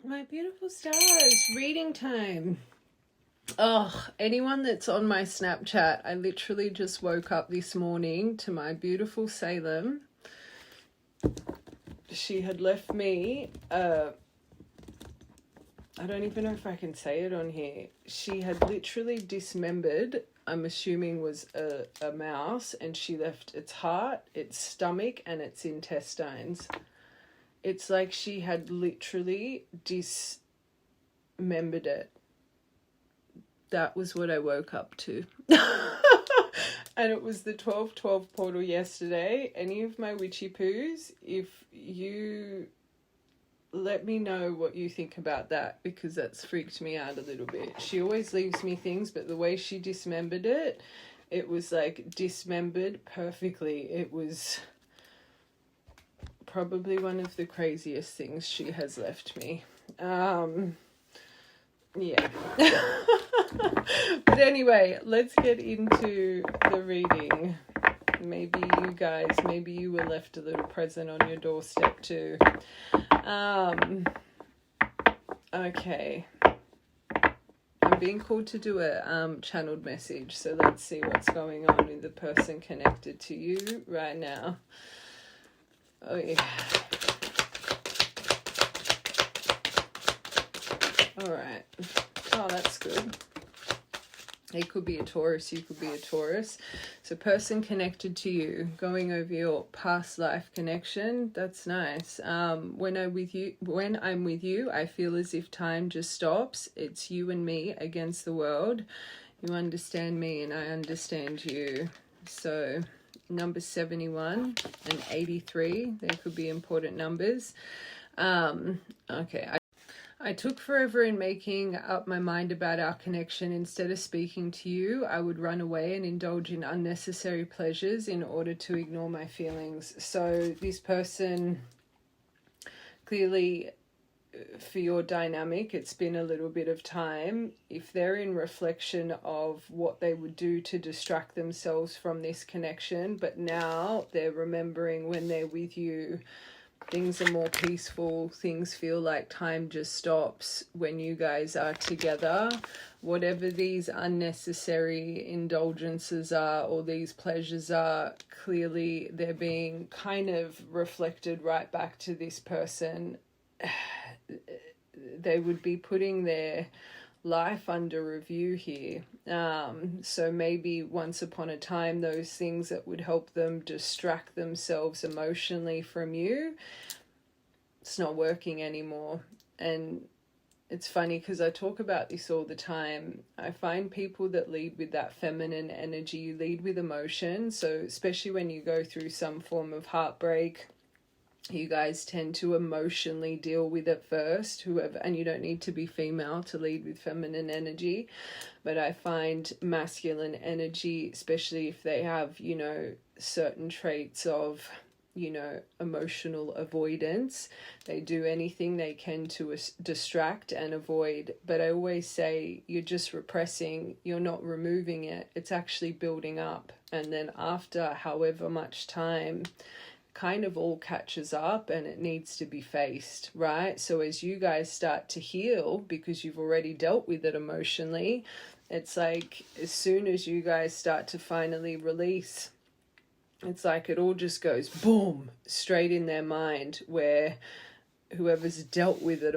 My beautiful stars, reading time. Oh, anyone that's on my Snapchat, I literally just woke up this morning to my beautiful Salem. She had left me, I don't even know if I can say it on here. She had literally dismembered, I'm assuming was a mouse, and she left its heart, its stomach, and its intestines. It's like she had literally dismembered it. That was what I woke up to. And it was the 12/12 portal yesterday. Any of my witchy poos, if you let me know what you think about that, because that's freaked me out a little bit. She always leaves me things, but the way she dismembered it, it was like dismembered perfectly. It was probably one of the craziest things she has left me. Yeah. But anyway, let's get into the reading. Maybe you guys, maybe you were left a little present on your doorstep too. Okay. I'm being called to do a channeled message, so let's see what's going on with the person connected to you right now. Oh yeah. Alright. Oh, that's good. It could be a Taurus, you could be a Taurus. So person connected to you, going over your past life connection, that's nice. When I'm with you, I feel as if time just stops. It's you and me against the world. You understand me and I understand you. So number 71 and 83, they could be important numbers. Okay. I took forever in making up my mind about our connection. Instead of speaking to you, I would run away and indulge in unnecessary pleasures in order to ignore my feelings. So this person, clearly for your dynamic, it's been a little bit of time. If they're in reflection of what they would do to distract themselves from this connection, but now they're remembering when they're with you, things are more peaceful. Things feel like time just stops when you guys are together. Whatever these unnecessary indulgences are or these pleasures are, clearly they're being kind of reflected right back to this person. They would be putting their life under review here. So maybe once upon a time, those things that would help them distract themselves emotionally from you, it's not working anymore. And it's funny because I talk about this all the time. I find people that lead with that feminine energy, you lead with emotion. So especially when you go through some form of heartbreak, you guys tend to emotionally deal with it first, whoever, and you don't need to be female to lead with feminine energy. But I find masculine energy, especially if they have, you know, certain traits of, you know, emotional avoidance, they do anything they can to distract and avoid. But I always say, you're just repressing, you're not removing it, it's actually building up. And then after however much time, kind of all catches up and it needs to be faced, right? So as you guys start to heal, because you've already dealt with it emotionally, it's like as soon as you guys start to finally release, it's like it all just goes boom, straight in their mind, where whoever's dealt with it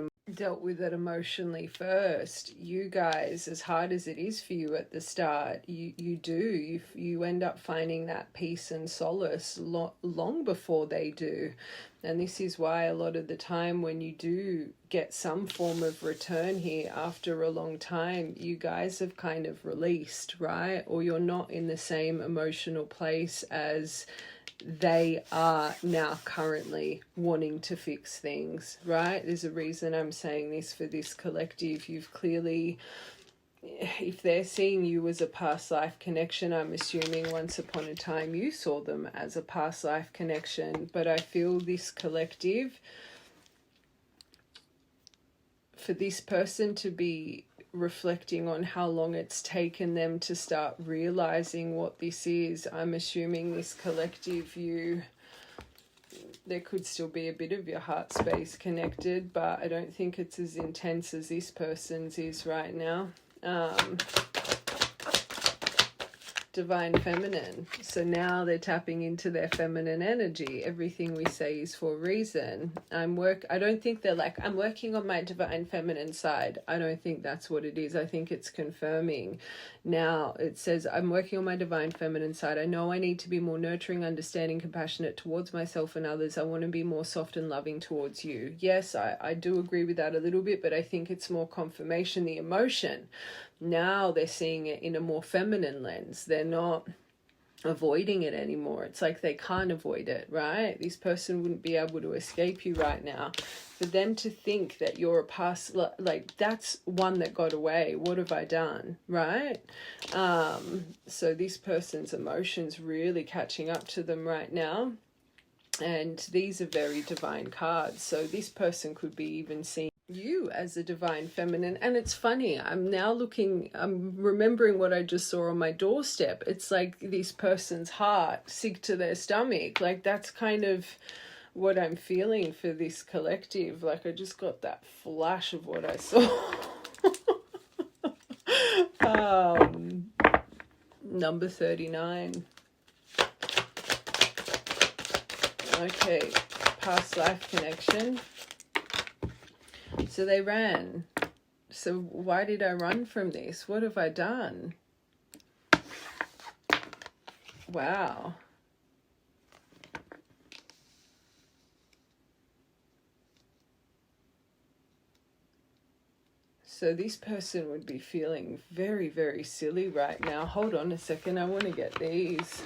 emotionally first, you guys, as hard as it is for you at the start, you end up finding that peace and solace long before they do. And this is why a lot of the time when you do get some form of return here after a long time, you guys have kind of released, right? Or you're not in the same emotional place as they are now currently wanting to fix things, right? There's a reason I'm saying this for this collective. You've clearly, if they're seeing you as a past life connection, I'm assuming once upon a time you saw them as a past life connection. But I feel this collective, for this person to be reflecting on how long it's taken them to start realizing what this is, I'm assuming this collective, you there could still be a bit of your heart space connected, but I don't think it's as intense as this person's is right now. Divine feminine. So now they're tapping into their feminine energy. Everything we say is for a reason. I don't think they're like, I'm working on my divine feminine side. I don't think that's what it is. I think it's confirming. Now it says, I'm working on my divine feminine side. I know I need to be more nurturing, understanding, compassionate towards myself and others. I want to be more soft and loving towards you. Yes, I do agree with that a little bit, but I think it's more confirmation, the emotion. Now they're seeing it in a more feminine lens. They're not avoiding it anymore. It's like they can't avoid it, right? This person wouldn't be able to escape you right now. For them to think that you're a past, like that's one that got away. What have I done, right? So this person's emotions really catching up to them right now. And these are very divine cards. So this person could be even seeing you as a divine feminine. And it's funny, I'm remembering what I just saw on my doorstep. It's like this person's heart sick to their stomach. Like that's kind of what I'm feeling for this collective. Like I just got that flash of what I saw. Number 39. Okay, past life connection. So they ran. So why did I run from this? What have I done? Wow. So this person would be feeling very, very silly right now. Hold on a second. I want to get these.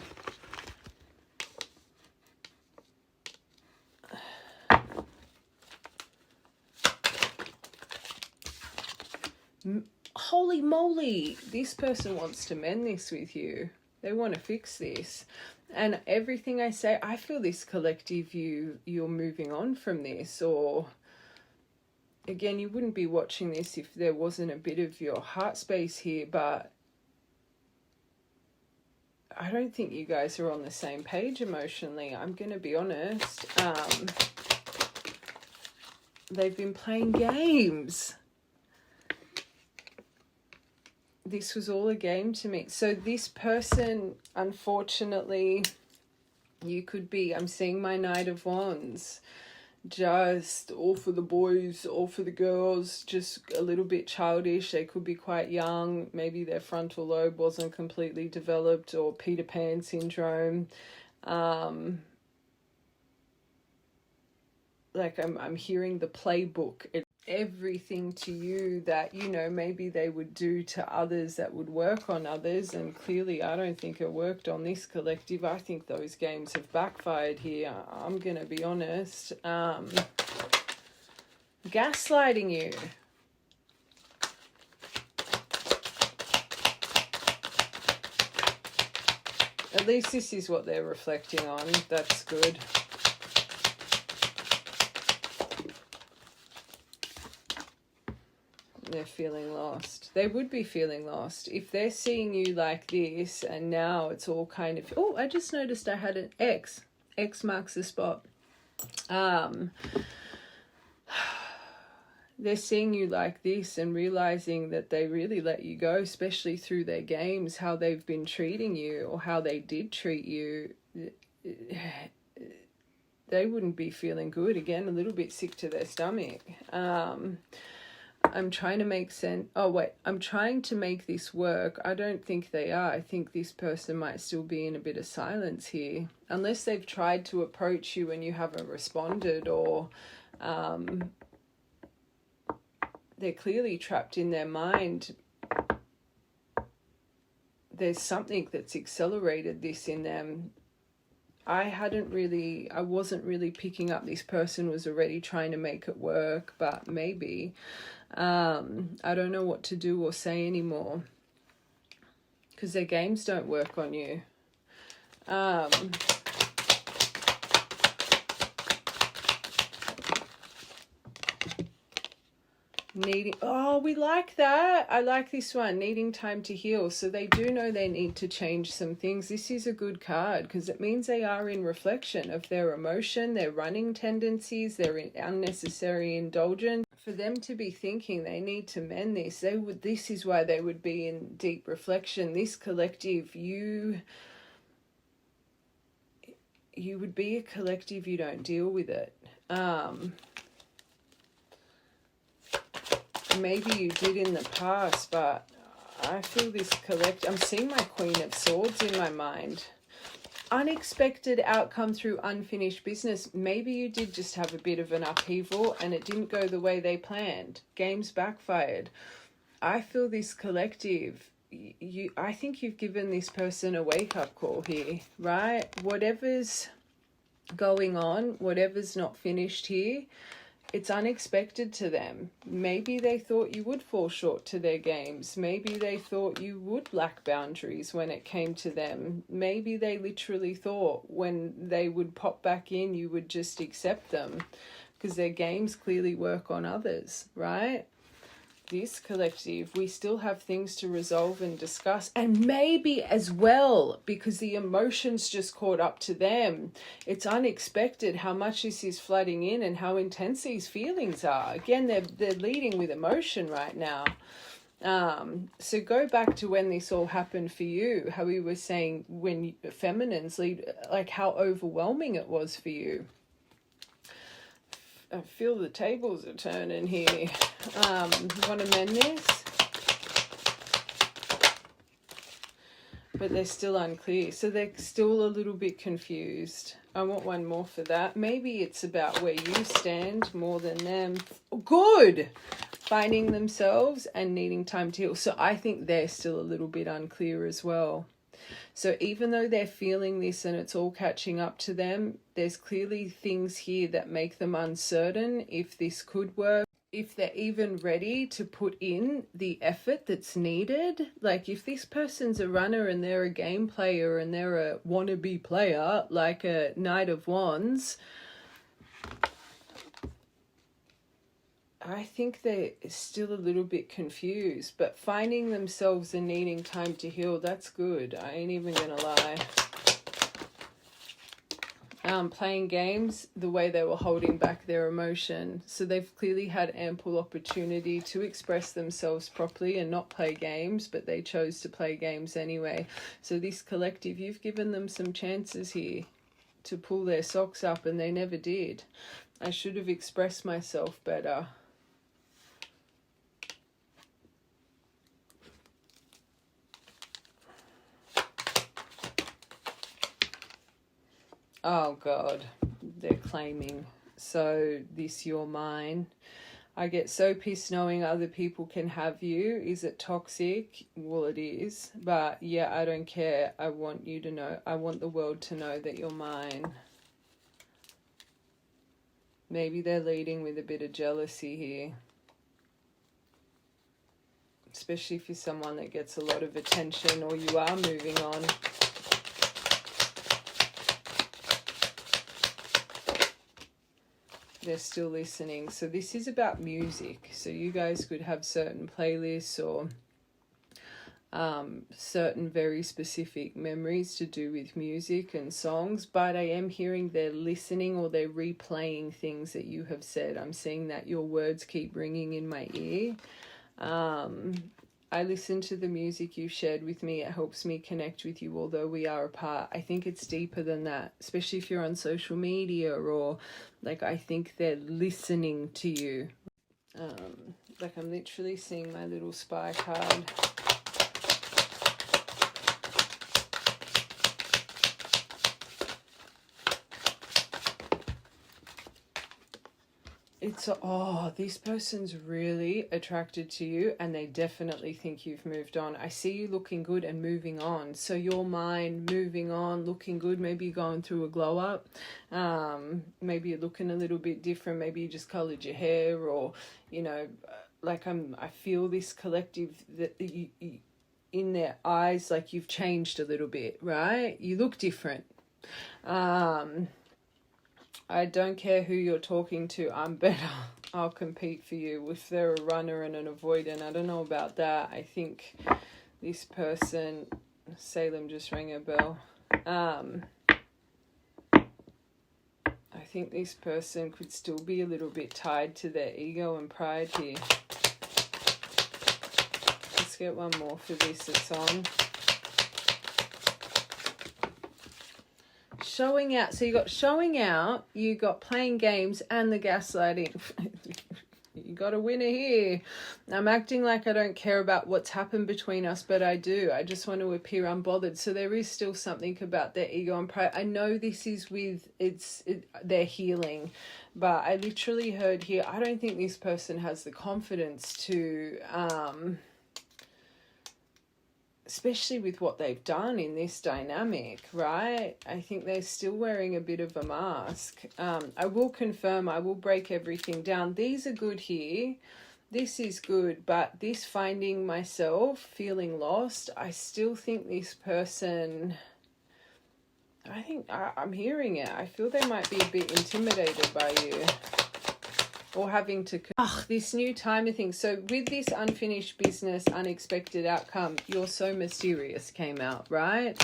Holy moly, this person wants to mend this with you. They want to fix this. And everything I say, I feel this collective, you're moving on from this. Or again, you wouldn't be watching this if there wasn't a bit of your heart space here, but I don't think you guys are on the same page emotionally. I'm going to be honest. They've been playing games. This was all a game to me. So this person, unfortunately, you could be, I'm seeing my Knight of Wands, just all for the boys, all for the girls, just a little bit childish. They could be quite young. Maybe their frontal lobe wasn't completely developed, or Peter Pan syndrome. Like I'm hearing the playbook. Everything to you that, you know, maybe they would do to others that would work on others, and clearly I don't think it worked on this collective. I think those games have backfired here. I'm gonna be honest. Gaslighting you. At least this is what they're reflecting on. That's good. They're feeling lost. They would be feeling lost if they're seeing you like this, and now it's all kind of, oh, I just noticed I had an X. X marks the spot. They're seeing you like this and realizing that they really let you go, especially through their games, how they've been treating you, or how they did treat you. They wouldn't be feeling good. Again, a little bit sick to their stomach. I'm trying to make sense. Oh, wait. I'm trying to make this work. I don't think they are. I think this person might still be in a bit of silence here. Unless they've tried to approach you and you haven't responded, or they're clearly trapped in their mind. There's something that's accelerated this in them. I wasn't really picking up this person was already trying to make it work, but maybe. I don't know what to do or say anymore, because their games don't work on you. Needing, oh, we like that. I like this one, needing time to heal. So they do know they need to change some things. This is a good card because it means they are in reflection of their emotion, their running tendencies, their unnecessary indulgence. For them to be thinking they need to mend this, this is why they would be in deep reflection. This collective, you would be a collective, you don't deal with it. Maybe you did in the past, but I feel this I'm seeing my Queen of Swords in my mind. Unexpected outcome through unfinished business. Maybe you did just have a bit of an upheaval and it didn't go the way they planned. Games backfired. I feel this collective, I think you've given this person a wake-up call here, right? Whatever's going on, whatever's not finished here, it's unexpected to them. Maybe they thought you would fall short to their games. Maybe they thought you would lack boundaries when it came to them. Maybe they literally thought when they would pop back in, you would just accept them because their games clearly work on others, right? This collective, we still have things to resolve and discuss, and maybe as well because the emotions just caught up to them. It's unexpected how much this is flooding in and how intense these feelings are. Again, they're leading with emotion right now. So go back to when this all happened for you, how we were saying when feminines lead, like how overwhelming it was for you. I feel the tables are turning here. Want to mend this? But they're still unclear. So they're still a little bit confused. I want one more for that. Maybe it's about where you stand more than them. Good! Finding themselves and needing time to heal. So I think they're still a little bit unclear as well. So even though they're feeling this and it's all catching up to them, there's clearly things here that make them uncertain if this could work, if they're even ready to put in the effort that's needed. Like if this person's a runner and they're a game player and they're a wannabe player, like a Knight of Wands, I think they're still a little bit confused, but finding themselves and needing time to heal, that's good. I ain't even gonna lie. Playing games, the way they were holding back their emotion. So they've clearly had ample opportunity to express themselves properly and not play games, but they chose to play games anyway. So this collective, you've given them some chances here to pull their socks up and they never did. I should have expressed myself better. Oh God, they're claiming. So this you're mine. I get so pissed knowing other people can have you. Is it toxic? Well, it is. But yeah, I don't care. I want you to know. I want the world to know that you're mine. Maybe they're leading with a bit of jealousy here. Especially if you're someone that gets a lot of attention or you are moving on. They're still listening. So this is about music. So you guys could have certain playlists or certain very specific memories to do with music and songs, but I am hearing they're listening or they're replaying things that you have said. I'm seeing that your words keep ringing in my ear. I listen to the music you've shared with me. It helps me connect with you, although we are apart. I think it's deeper than that, especially if you're on social media or like, I think they're listening to you. Like I'm literally seeing my little spy card. It's, oh, this person's really attracted to you and they definitely think you've moved on. I see you looking good and moving on. So your mind moving on, looking good, maybe you're going through a glow up. Maybe you're looking a little bit different. Maybe you just colored your hair or, you know, like I feel this collective that you in their eyes, like you've changed a little bit, right? You look different. I don't care who you're talking to, I'm better. I'll compete for you. If they're a runner and an avoidant, I don't know about that. I think this person, Salem just rang a bell. I think this person could still be a little bit tied to their ego and pride here. Let's get one more for this. It's on. Showing out. So you got showing out, you got playing games, and the gaslighting. You got a winner here. I'm acting like I don't care about what's happened between us, but I do. I just want to appear unbothered. So there is still something about their ego and pride. I know this is with their healing, but I literally heard here, I don't think this person has the confidence to especially with what they've done in this dynamic, right? I think they're still wearing a bit of a mask. I will confirm, I will break everything down. These are good here. This is good, but this finding myself, feeling lost, I still think this person, I think I'm hearing it. I feel they might be a bit intimidated by you. Or having to... this new timer thing. So with this unfinished business, unexpected outcome, you're so mysterious came out, right?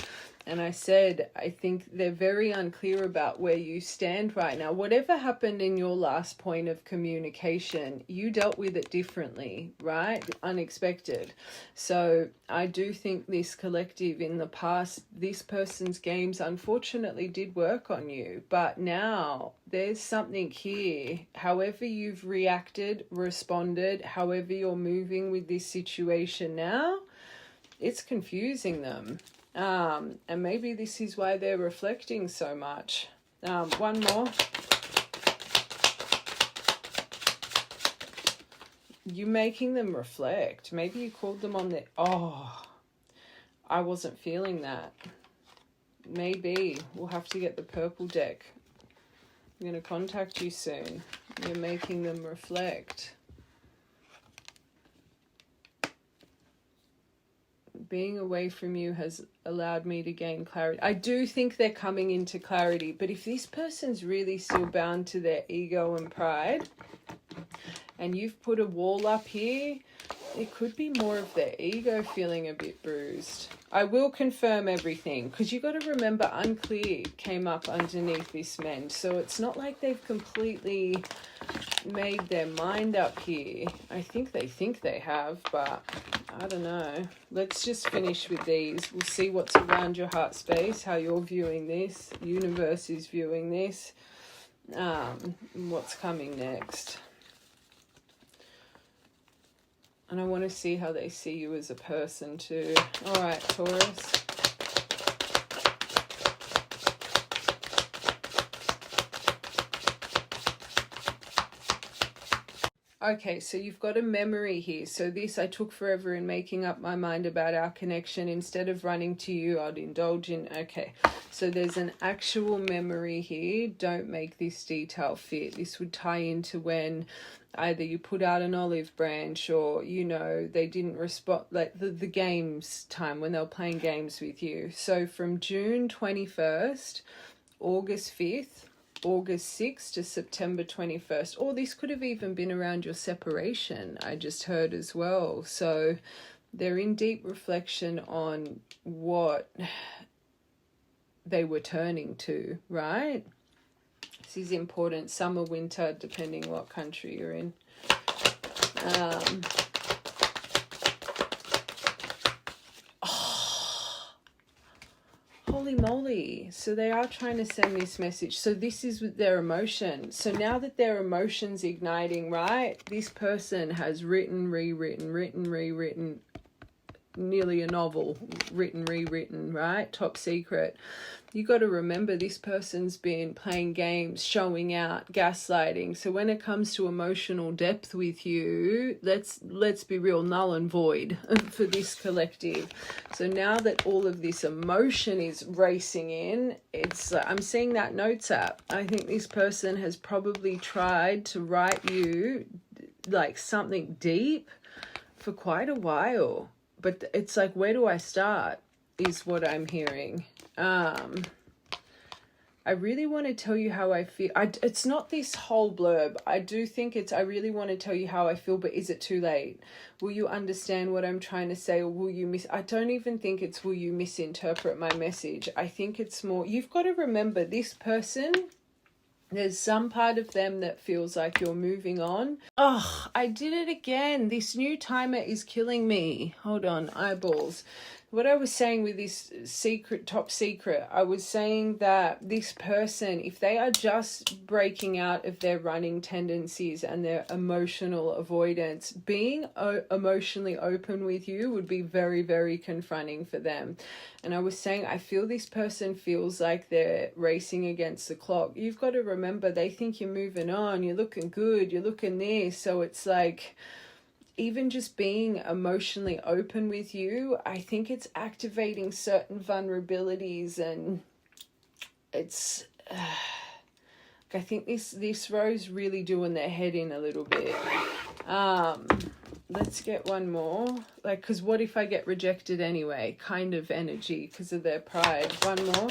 And I said, I think they're very unclear about where you stand right now. Whatever happened in your last point of communication, you dealt with it differently, right? Unexpected. So I do think this collective in the past, this person's games unfortunately did work on you. But now there's something here. However you've reacted, responded, however you're moving with this situation now, it's confusing them. And maybe this is why they're reflecting so much. One more. You making them reflect. Maybe you called them on the... I wasn't feeling that. Maybe. We'll have to get the purple deck. I'm going to contact you soon. You're making them reflect. Being away from you has allowed me to gain clarity. I do think they're coming into clarity, but if this person's really still bound to their ego and pride, and you've put a wall up here, it could be more of their ego feeling a bit bruised. I will confirm everything, because you got to remember unclear came up underneath this mend. So it's not like they've completely made their mind up here. I think they have, but I don't know. Let's just finish with these. We'll see what's around your heart space, how you're viewing this, the universe is viewing this, and what's coming next. And I want to see how they see you as a person too. All right, Taurus. Okay, so you've got a memory here. So this, I took forever in making up my mind about our connection. Instead of running to you, I'd indulge in... Okay, so there's an actual memory here. Don't make this detail fit. This would tie into when either you put out an olive branch or, you know, they didn't respond, like the games time when they were playing games with you. So from June 21st, August 5th, August 6th to September 21st. Or this could have even been around your separation, I just heard as well. So they're in deep reflection on what they were turning to, right? This is important. Summer, winter, depending what country you're in. Holy moly. So they are trying to send this message. So this is with their emotion. So now that their emotion's igniting, right? This person has written, rewritten, nearly a novel, rewritten, right? Top secret. You got to remember this person's been playing games, showing out, gaslighting. So when it comes to emotional depth with you, let's be real, null and void for this collective. So now that all of this emotion is racing in, it's I'm seeing that notes app. I think this person has probably tried to write you like something deep for quite a while. But it's like, where do I start is what I'm hearing. I really want to tell you how I feel. It's not this whole blurb. I do think it's, I really want to tell you how I feel, but is it too late? Will you understand what I'm trying to say, or will you I don't even think it's will you misinterpret my message. I think it's more, you've got to remember this person, there's some part of them that feels like you're moving on. Oh, I did it again. This new timer is killing me. Hold on, eyeballs. What I was saying with this top secret, I was saying that this person, if they are just breaking out of their running tendencies and their emotional avoidance, being emotionally open with you would be very, very confronting for them. And I was saying, I feel this person feels like they're racing against the clock. You've got to remember, they think you're moving on, you're looking good, you're looking this. So it's like, even just being emotionally open with you, I think it's activating certain vulnerabilities, and it's I think this row's really doing their head in a little bit. Let's get one more, like, because what if I get rejected anyway, kind of energy because of their pride. One more.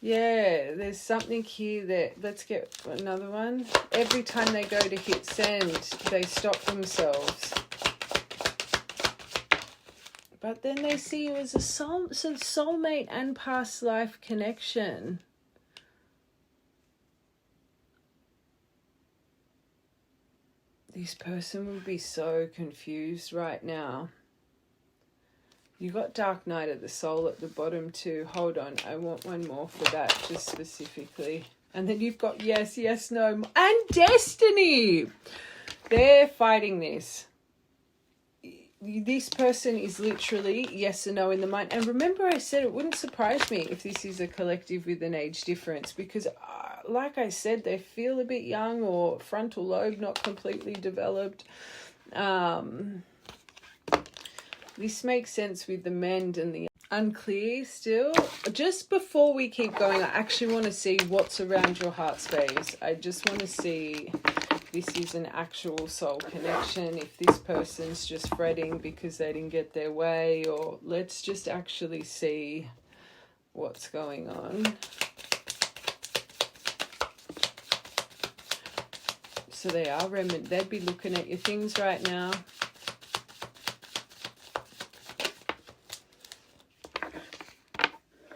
Yeah, there's something here that, let's get another one. Every time they go to hit send, they stop themselves. But then they see you as a soulmate and past life connection. This person will be so confused right now. You got Dark Night of the Soul at the bottom too. Hold on, I want one more for that, just specifically. And then you've got yes, yes, no, and Destiny. They're fighting this. This person is literally yes and no in the mind. And remember, I said it wouldn't surprise me if this is a collective with an age difference, because like I said, they feel a bit young, or frontal lobe not completely developed. This makes sense with the mend and the unclear still. Just before we keep going, I actually want to see what's around your heart space. I just want to see if this is an actual soul connection, if this person's just fretting because they didn't get their way, or let's just actually see what's going on. So they are they'd be looking at your things right now.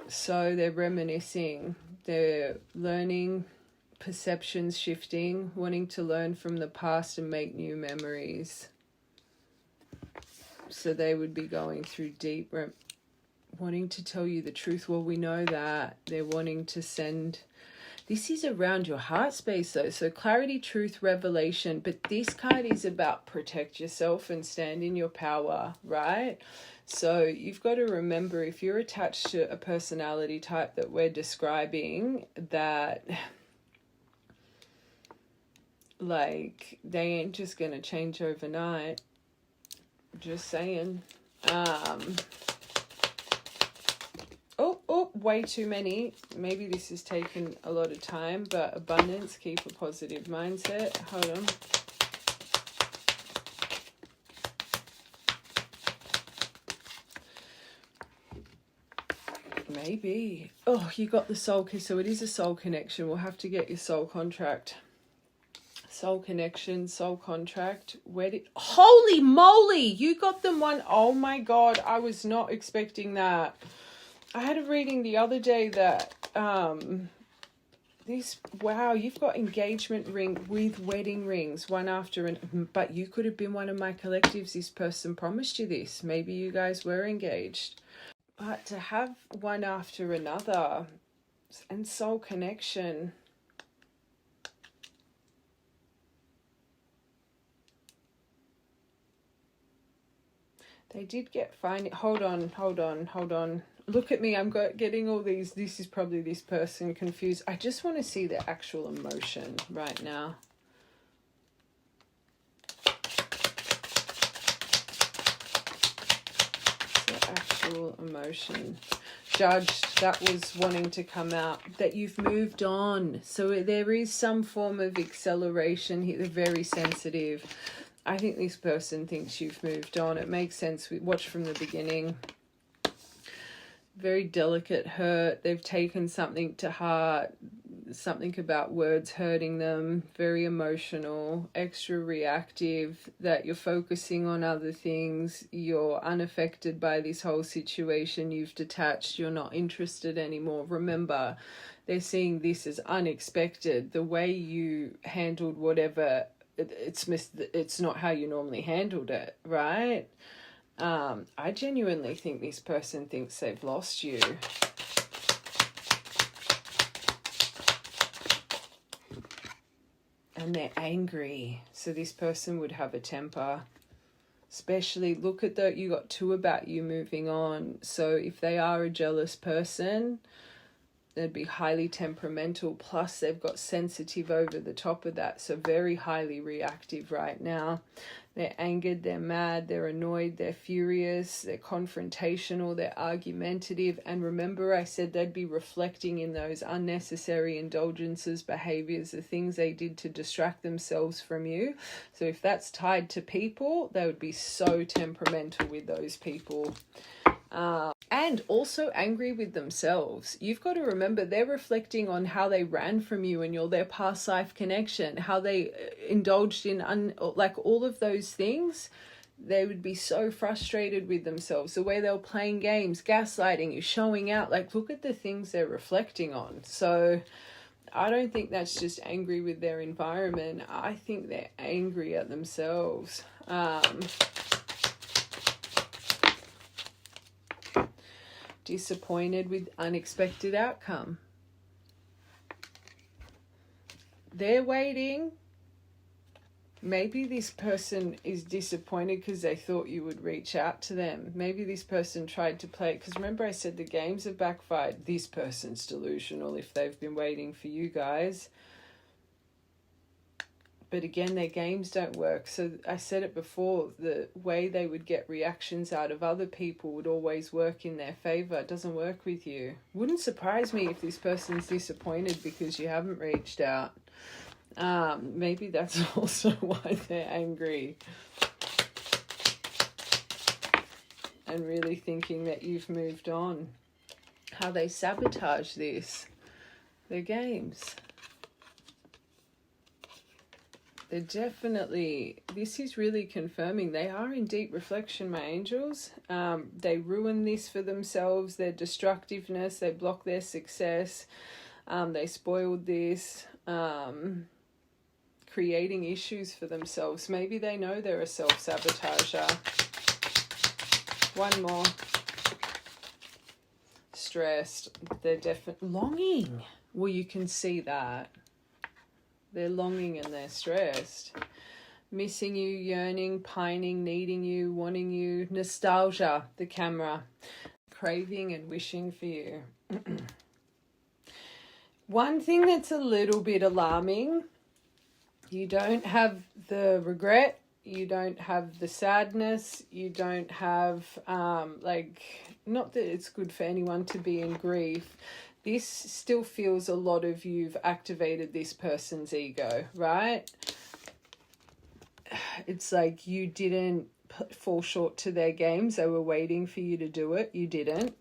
So they're reminiscing, they're learning, perceptions shifting, wanting to learn from the past and make new memories. So they would be going through deep, wanting to tell you the truth. Well, we know that they're wanting to send. This is around your heart space though. So clarity, truth, revelation. But this card is about protect yourself and stand in your power, right? So you've got to remember, if you're attached to a personality type that we're describing, that like they ain't just going to change overnight. Just saying. Oh, way too many. Maybe this has taken a lot of time, but abundance, keep a positive mindset. Hold on. Maybe. Oh, you got the soul, so it is a soul connection. We'll have to get your soul contract. Soul connection, soul contract, wedding. Holy moly, you got them one. Oh my God, I was not expecting that. I had a reading the other day that wow, you've got engagement ring with wedding rings, one after but you could have been one of my collectives. This person promised you this. Maybe you guys were engaged. But to have one after another and soul connection. They did get fine. Hold on. Look at me. I'm getting all these. This is probably this person confused. I just want to see the actual emotion right now. The actual emotion. Judged, that was wanting to come out, that you've moved on. So there is some form of acceleration here. They're very sensitive. I think this person thinks you've moved on. It makes sense. We watch from the beginning. Very delicate hurt. They've taken something to heart. Something about words hurting them. Very emotional, extra reactive, that you're focusing on other things. You're unaffected by this whole situation. You've detached. You're not interested anymore. Remember, they're seeing this as unexpected. The way you handled whatever, it's not how you normally handled it, right? I genuinely think this person thinks they've lost you. And they're angry. So this person would have a temper. Especially, look at that, you got 2 about you moving on. So if they are a jealous person, they'd be highly temperamental. Plus they've got sensitive over the top of that. So very highly reactive right now. They're angered, they're mad, they're annoyed, they're furious, they're confrontational, they're argumentative. And remember, I said they'd be reflecting in those unnecessary indulgences, behaviors, the things they did to distract themselves from you. So if that's tied to people, they would be so temperamental with those people. And also angry with themselves. You've got to remember, they're reflecting on how they ran from you and their past life connection, how they indulged in like all of those things. They would be so frustrated with themselves, the way they were playing games, gaslighting you, showing out. Like, look at the things they're reflecting on. So I don't think that's just angry with their environment. I think they're angry at themselves. Disappointed with unexpected outcome. They're waiting. Maybe this person is disappointed because they thought you would reach out to them. Maybe this person tried to play it. Because remember I said the games have backfired. This person's delusional if they've been waiting for you guys. But again, their games don't work. So I said it before, the way they would get reactions out of other people would always work in their favor. It doesn't work with you. Wouldn't surprise me if this person's disappointed because you haven't reached out. Maybe that's also why they're angry. And really thinking that you've moved on. How they sabotage this. Their games. They're definitely, this is really confirming they are in deep reflection, my angels. They ruin this for themselves, their destructiveness, they block their success, they spoiled this, creating issues for themselves. Maybe they know they're a self-sabotager. One more. Stressed. They're definitely longing. Well, you can see that. They're longing and they're stressed. Missing you, yearning, pining, needing you, wanting you. Nostalgia, the camera. Craving and wishing for you. One thing that's a little bit alarming, you don't have the regret, you don't have the sadness, you don't have, not that it's good for anyone to be in grief. This still feels a lot of you've activated this person's ego, right? It's like you didn't fall short to their games. They were waiting for you to do it. You didn't,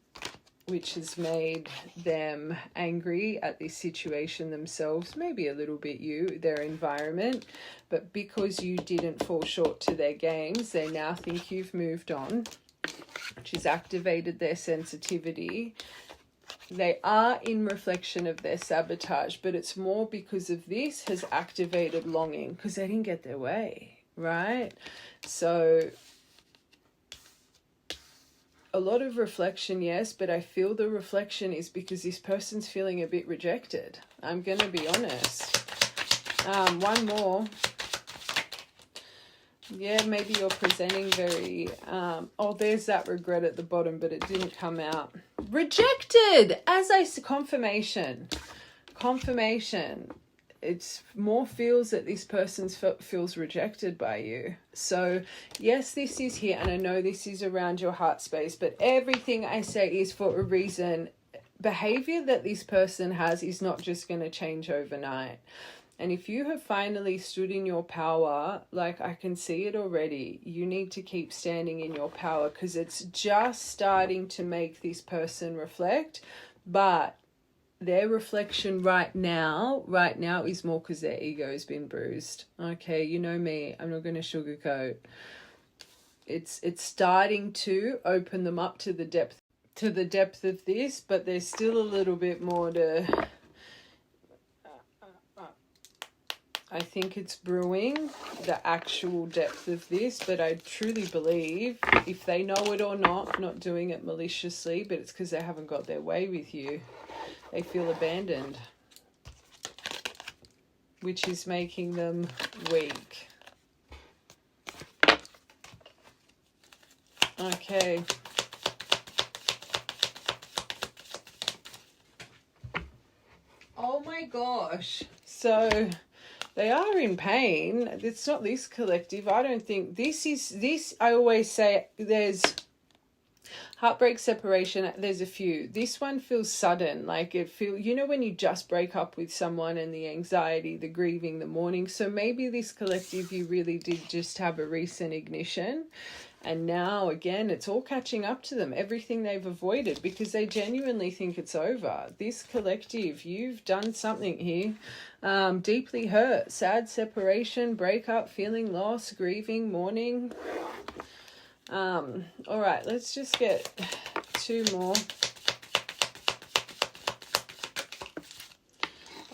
which has made them angry at this situation themselves. Maybe a little bit you, their environment. But because you didn't fall short to their games, they now think you've moved on, which has activated their sensitivity. They are in reflection of their sabotage, but it's more because of this has activated longing because they didn't get their way, right? So a lot of reflection, yes, but I feel the reflection is because this person's feeling a bit rejected. I'm going to be honest. One more. Yeah, maybe you're presenting very... there's that regret at the bottom, but it didn't come out. Rejected! Confirmation. It's more feels that this person feels rejected by you. So, yes, this is here, and I know this is around your heart space, but everything I say is for a reason. Behavior that this person has is not just going to change overnight. And if you have finally stood in your power, like I can see it already, you need to keep standing in your power, because it's just starting to make this person reflect. But their reflection right now is more because their ego's been bruised. Okay, you know me, I'm not going to sugarcoat. It's starting to open them up to the depth of this, but there's still a little bit more to... I think it's brewing, the actual depth of this, but I truly believe, if they know it or not doing it maliciously, but it's because they haven't got their way with you. They feel abandoned, which is making them weak. Okay. Oh my gosh. So... they are in pain. It's not this collective. I don't think this. I always say there's heartbreak, separation. There's a few. This one feels sudden. Like when you just break up with someone and the anxiety, the grieving, the mourning. So maybe this collective, you really did just have a recent ignition. And now, again, it's all catching up to them, everything they've avoided, because they genuinely think it's over. This collective, you've done something here. Deeply hurt, sad separation, breakup, feeling loss, grieving, mourning. All right, let's just get 2 more.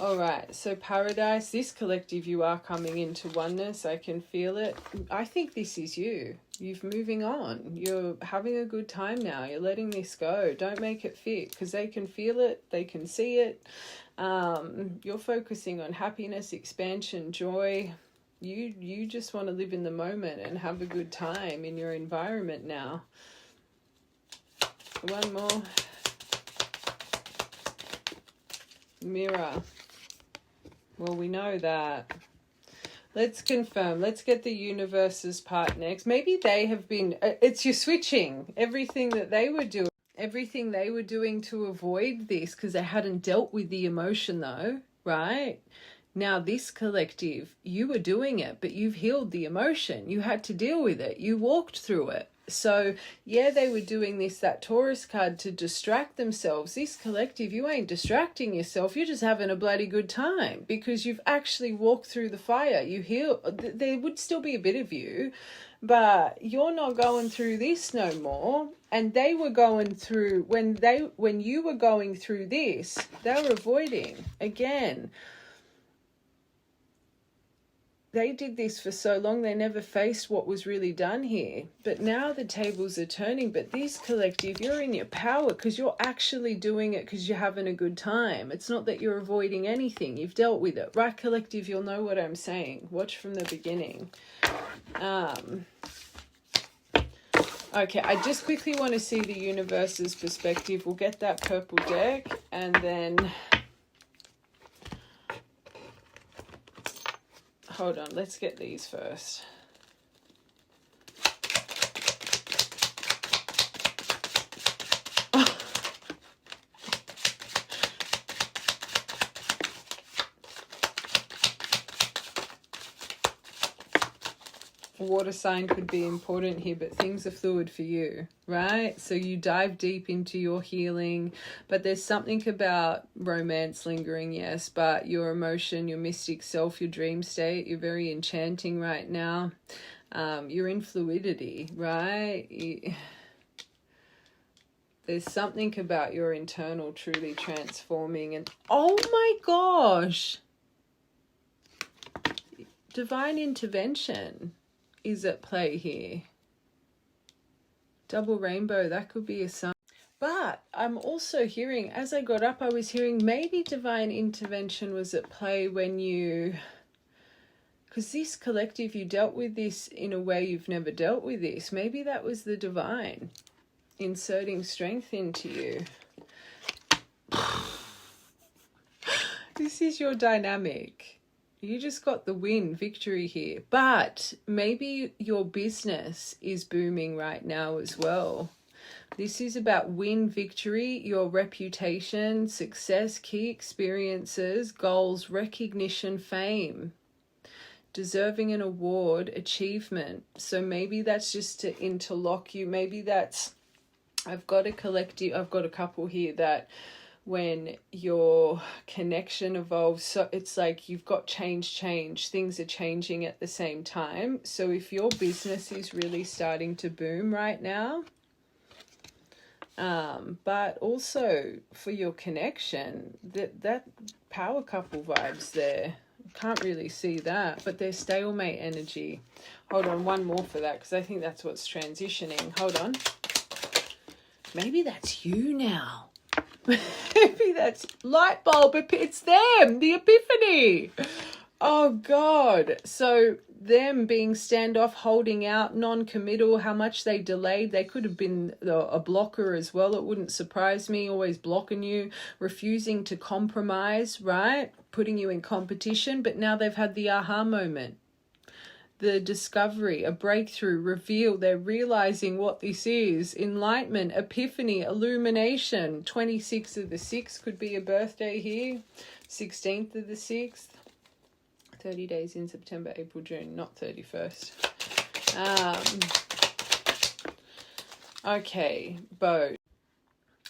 All right, so paradise, this collective, you are coming into oneness. I can feel it. I think this is you. You're moving on. You're having a good time now. You're letting this go. Don't make it fit, because they can feel it. They can see it. You're focusing on happiness, expansion, joy. You just want to live in the moment and have a good time in your environment now. 1 more. Mirror. Well, we know that. Let's confirm. Let's get the universe's part next. Maybe they have been... it's you're switching. Everything they were doing to avoid this, because they hadn't dealt with the emotion though, right? Now this collective, you were doing it, but you've healed the emotion. You had to deal with it. You walked through it. So, yeah, they were doing that Taurus card to distract themselves. This collective, you ain't distracting yourself. You're just having a bloody good time, because you've actually walked through the fire. You heal. There would still be a bit of you, but you're not going through this no more. And they were going through, when you were going through this, they were avoiding. Again, they did this for so long, they never faced what was really done here. But now the tables are turning. But this collective, you're in your power, because you're actually doing it because you're having a good time. It's not that you're avoiding anything. You've dealt with it. Right, collective, you'll know what I'm saying. Watch from the beginning. Okay, I just quickly want to see the universe's perspective. We'll get that purple deck, and then... hold on, let's get these first. Water sign could be important here, but things are fluid for you, right? So you dive deep into your healing, but there's something about romance lingering, yes, but your emotion, your mystic self, your dream state, you're very enchanting right now. You're in fluidity, right? There's something about your internal truly transforming, and oh my gosh, divine intervention is at play here. Double rainbow, that could be a sign. But I'm also hearing, as I got up, I was hearing maybe divine intervention was at play when you... because this collective, you dealt with this in a way you've never dealt with this. Maybe that was the divine inserting strength into you. This is your dynamic. You just got the win, victory here. But maybe your business is booming right now as well. This is about win, victory, your reputation, success, key experiences, goals, recognition, fame, deserving an award, achievement. So maybe that's just to interlock you. Maybe that's, I've got a couple here that when your connection evolves, so it's like you've got change, things are changing at the same time. So if your business is really starting to boom right now, but also for your connection, that power couple vibes there, can't really see that, but there's stalemate energy. Hold on, one more for that, because I think that's what's transitioning. Hold on. Maybe that's you now. Maybe that's light bulb. It's them, the epiphany. Oh God. So them being standoff, holding out, non-committal, how much they delayed. They could have been a blocker as well. It wouldn't surprise me. Always blocking you, refusing to compromise, right? Putting you in competition. But now they've had the aha moment, the discovery, a breakthrough, reveal. They're realizing what this is. Enlightenment, epiphany, illumination. 26th of the 6th could be a birthday here. 16th of the 6th. 30 days in September, April, June, not 31st. Okay, both.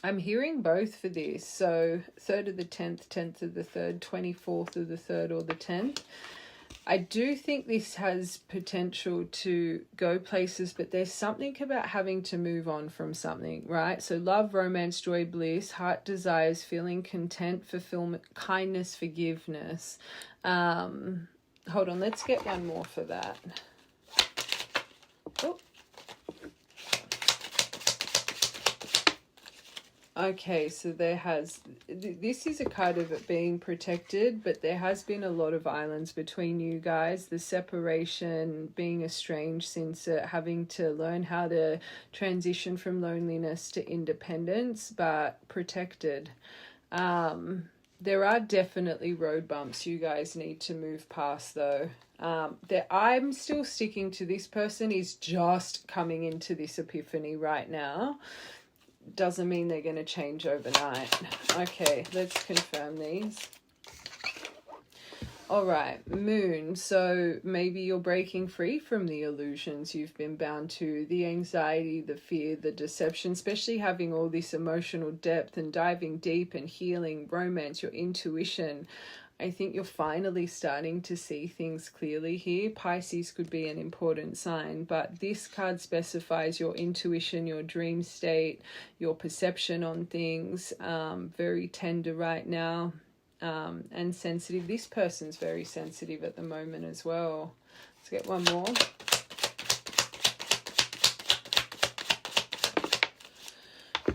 I'm hearing both for this. So 3rd of the 10th, 10th of the 3rd, 24th of the 3rd or the 10th. I do think this has potential to go places, but there's something about having to move on from something, right? So love, romance, joy, bliss, heart desires, feeling content, fulfillment, kindness, forgiveness. Hold on, let's get one more for that. Oh. Okay, so this is a card of it being protected, but there has been a lot of islands between you guys. The separation, being estranged since having to learn how to transition from loneliness to independence, but protected. There are definitely road bumps you guys need to move past, though. I'm still sticking to this person is just coming into this epiphany right now. Doesn't mean they're going to change overnight. Okay, let's confirm these. All right, Moon. So maybe you're breaking free from the illusions you've been bound to, the anxiety, the fear, the deception, especially having all this emotional depth and diving deep and healing, romance, your intuition. I think you're finally starting to see things clearly here. Pisces could be an important sign, but this card specifies your intuition, your dream state, your perception on things. Very tender right now, and sensitive. This person's very sensitive at the moment as well. Let's get one more.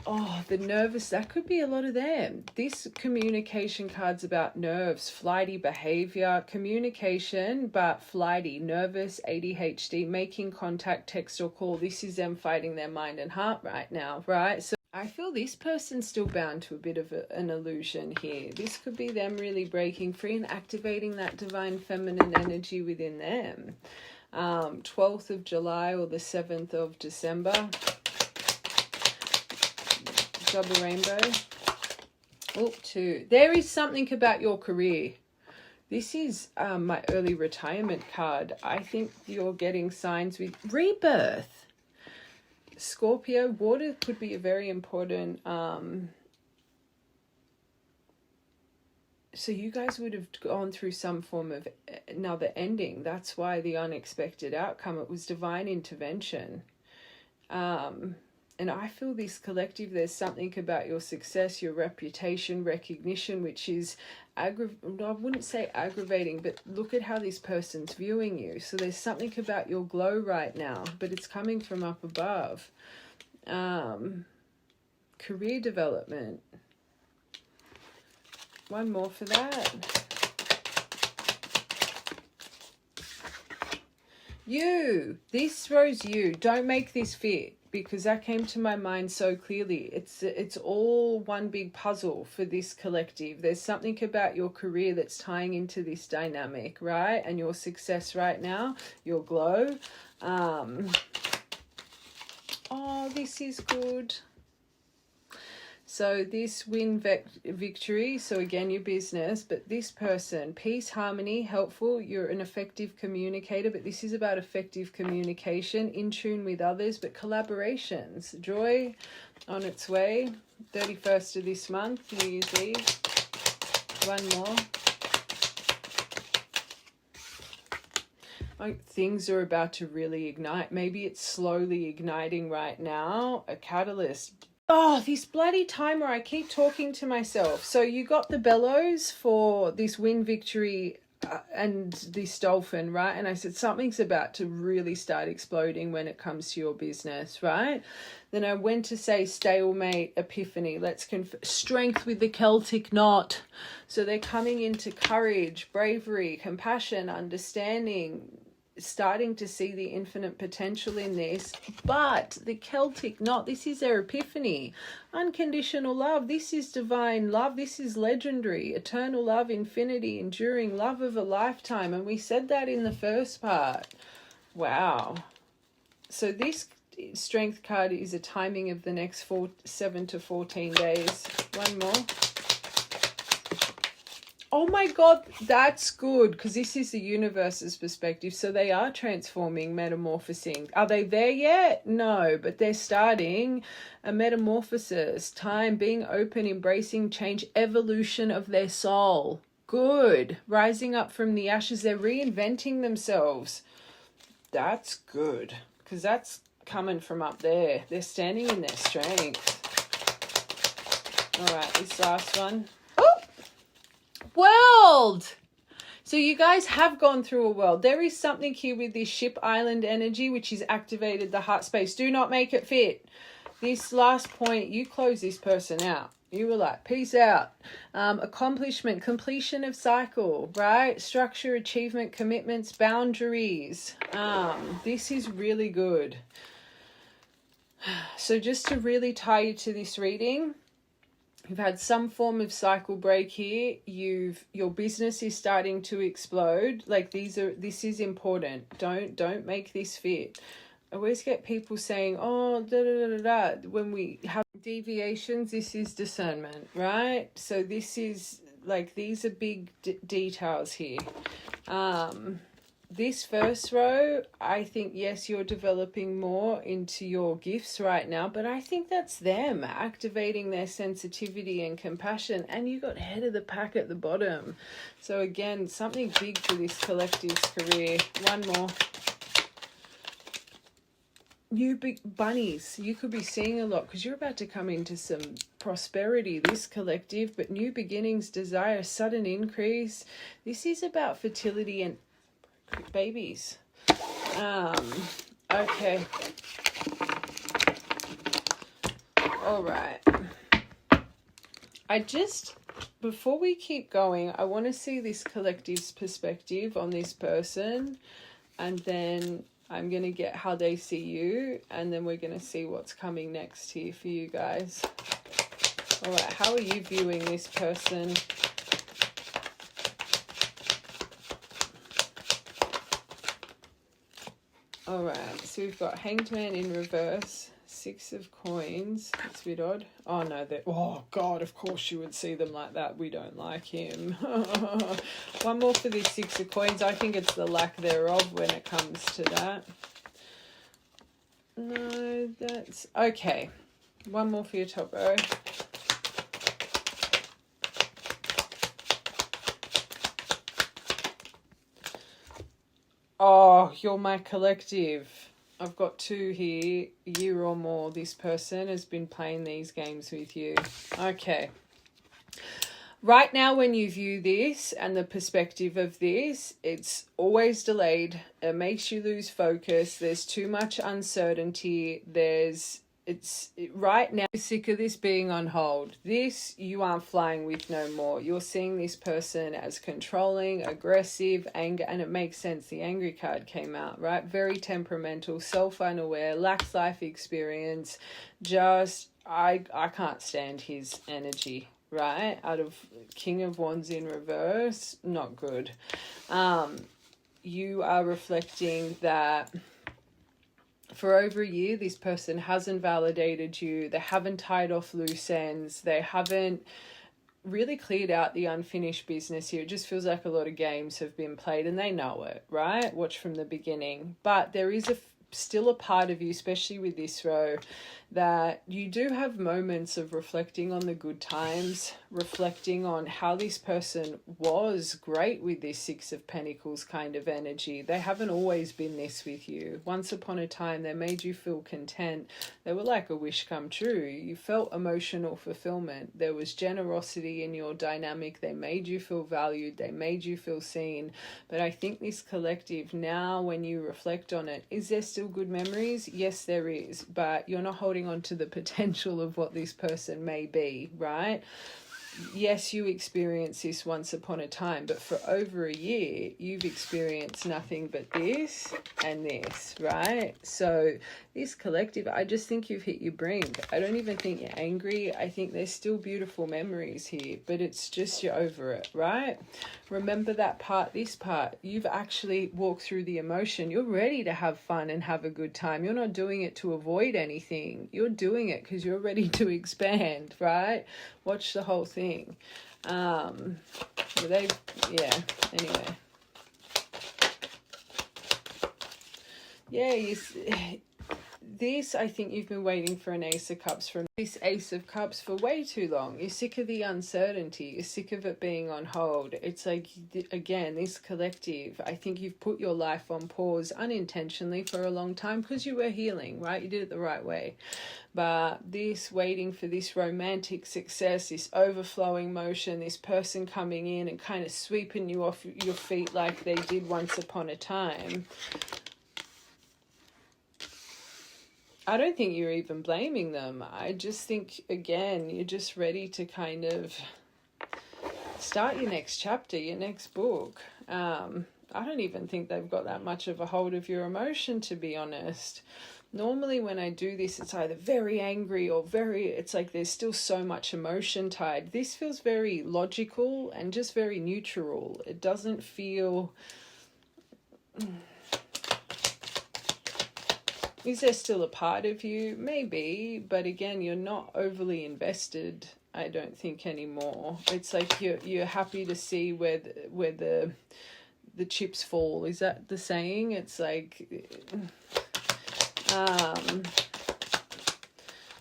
Oh, the nervous, that could be a lot of them. This communication card's about nerves, flighty behavior, communication, but flighty, nervous, ADHD, making contact, text or call. This is them fighting their mind and heart right now, right? So I feel this person's still bound to a bit of an illusion here. This could be them really breaking free and activating that divine feminine energy within them. 12th of July or the 7th of December. Double rainbow. Oh, 2. There is something about your career. This is my early retirement card. I think you're getting signs with rebirth. Scorpio, water could be a very important... So you guys would have gone through some form of another ending. That's why the unexpected outcome, it was divine intervention. And I feel this collective, there's something about your success, your reputation, recognition, which is, I wouldn't say aggravating, but look at how this person's viewing you. So there's something about your glow right now, but it's coming from up above. Career development. One more for that. You, this rose you, don't make this fit. Because that came to my mind so clearly. It's all one big puzzle for this collective. There's something about your career that's tying into this dynamic, right? And your success right now, your glow. Oh, this is good. So this win victory, so again, your business, but this person, peace, harmony, helpful, you're an effective communicator, but this is about effective communication, in tune with others, but collaborations, joy on its way, 31st of this month, New Year's Eve. One more. Like things are about to really ignite. Maybe it's slowly igniting right now. A catalyst. Oh, this bloody timer. I keep talking to myself. So you got the bellows for this win victory and this dolphin, right? And I said something's about to really start exploding when it comes to your business, right? Then I went to say stalemate, epiphany. Let's strength with the Celtic knot. So they're coming into courage, bravery, compassion, understanding, starting to see the infinite potential in this. But the Celtic knot, this is their epiphany. Unconditional love, this is divine love, this is legendary, eternal love, infinity, enduring love of a lifetime. And we said that in the first part. Wow. So this strength card is a timing of the next 7 to 14 days. One more. Oh my God, that's good, because this is the universe's perspective. So they are transforming, metamorphosing. Are they there yet? No, but they're starting a metamorphosis, time, being open, embracing change, evolution of their soul. Good. Rising up from the ashes. They're reinventing themselves. That's good, because that's coming from up there. They're standing in their strength. All right, this last one. World. So you guys have gone through a world. There is something here with this ship island energy, which is activated the heart space. Do not make it fit. This last point, you close this person out. You were like, peace out. Accomplishment, completion of cycle, right? Structure, achievement, commitments, boundaries. This is really good. So just to really tie you to this reading, you've had some form of cycle break here. Your business is starting to explode. Like this is important. Don't make this fit. I always get people saying, oh, da da da da da. When we have deviations, this is discernment, right? So this is like, these are big details here. This first row, I think, yes, you're developing more into your gifts right now, but I think that's them activating their sensitivity and compassion, and you got head of the pack at the bottom. So again, something big for this collective's career. One more. New big bunnies. You could be seeing a lot because you're about to come into some prosperity, this collective, but new beginnings, desire, sudden increase. This is about fertility and babies. Okay. All right. Before we keep going, I want to see this collective's perspective on this person, and then I'm going to get how they see you, and then we're going to see what's coming next here for you guys. All right. How are you viewing this person? All right, so we've got Hanged Man in reverse, 6 of coins. It's a bit odd. Oh, no, oh, God, of course you would see them like that. We don't like him. One more for this 6 of coins. I think it's the lack thereof when it comes to that. No, that's... Okay, one more for your top row. Oh, you're my collective. I've got 2 here. A year or more, this person has been playing these games with you. Okay. Right now, when you view this and the perspective of this, it's always delayed. It makes you lose focus. There's too much uncertainty. Right now, you're sick of this being on hold. This, you aren't flying with no more. You're seeing this person as controlling, aggressive, anger, and it makes sense. The angry card came out, right? Very temperamental, self-unaware, lacks life experience. I can't stand his energy, right? Out of King of Wands in reverse, not good. You are reflecting that for over a year, this person hasn't validated you. They haven't tied off loose ends. They haven't really cleared out the unfinished business here. It just feels like a lot of games have been played, and they know it, right? Watch from the beginning. But there is still a part of you, especially with this row, that you do have moments of reflecting on the good times, reflecting on how this person was great with this Six of Pentacles kind of energy. They haven't always been this with you. Once upon a time, they made you feel content. They were like a wish come true. You felt emotional fulfillment. There was generosity in your dynamic. They made you feel valued. They made you feel seen. But I think this collective, now when you reflect on it, is there still good memories? Yes, there is. But you're not holding on to the potential of what this person may be, right? Yes, you experienced this once upon a time, but for over a year, you've experienced nothing but this and this, right? So this collective, I just think you've hit your brink. I don't even think you're angry. I think there's still beautiful memories here, but it's just you're over it, right? Remember that part, this part. You've actually walked through the emotion. You're ready to have fun and have a good time. You're not doing it to avoid anything. You're doing it because you're ready to expand, right? Watch the whole thing. Anyway. Yeah, this, I think you've been waiting for an Ace of Cups from this Ace of Cups for way too long. You're sick of the uncertainty. You're sick of it being on hold. It's like, again, this collective, I think you've put your life on pause unintentionally for a long time because you were healing, right? You did it the right way. But this waiting for this romantic success, this overflowing motion, this person coming in and kind of sweeping you off your feet like they did once upon a time. I don't think you're even blaming them. I just think, again, you're just ready to kind of start your next chapter, your next book. I don't even think they've got that much of a hold of your emotion, to be honest. Normally when I do this, it's either very angry or it's like there's still so much emotion tied. This feels very logical and just very neutral. It doesn't feel... Is there still a part of you? Maybe, but again, you're not overly invested, I don't think, anymore. It's like you're happy to see where the chips fall. Is that the saying? It's like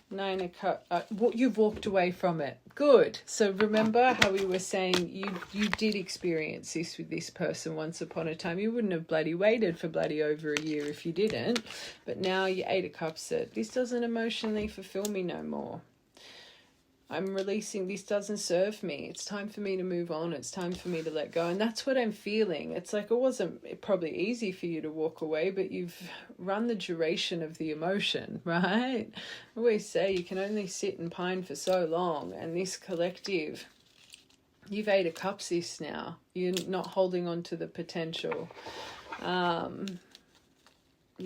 Nine of Cups. You've walked away from it. Good. So remember how we were saying you did experience this with this person once upon a time. You wouldn't have bloody waited for bloody over a year if you didn't. But now your Eight of Cups said, this doesn't emotionally fulfill me no more. I'm releasing, this doesn't serve me. It's time for me to move on. It's time for me to let go. And that's what I'm feeling. It's like it wasn't probably easy for you to walk away, but you've run the duration of the emotion, right? I always say you can only sit and pine for so long. And this collective, you've Eight of Cups this now. You're not holding on to the potential. You're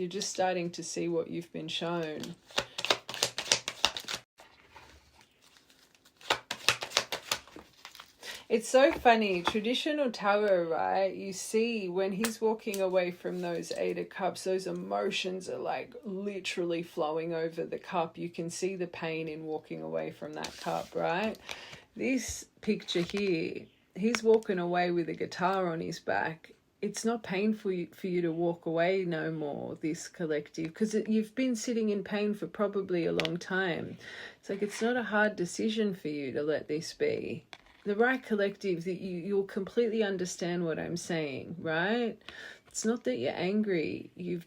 just starting to see what you've been shown. It's so funny, traditional tarot, right? You see when he's walking away from those Eight of Cups, those emotions are like literally flowing over the cup. You can see the pain in walking away from that cup, right? This picture here, he's walking away with a guitar on his back. It's not painful for you to walk away no more, this collective, because you've been sitting in pain for probably a long time. It's like it's not a hard decision for you to let this be. The right collective, that you'll completely understand what I'm saying, right? It's not that you're angry. You've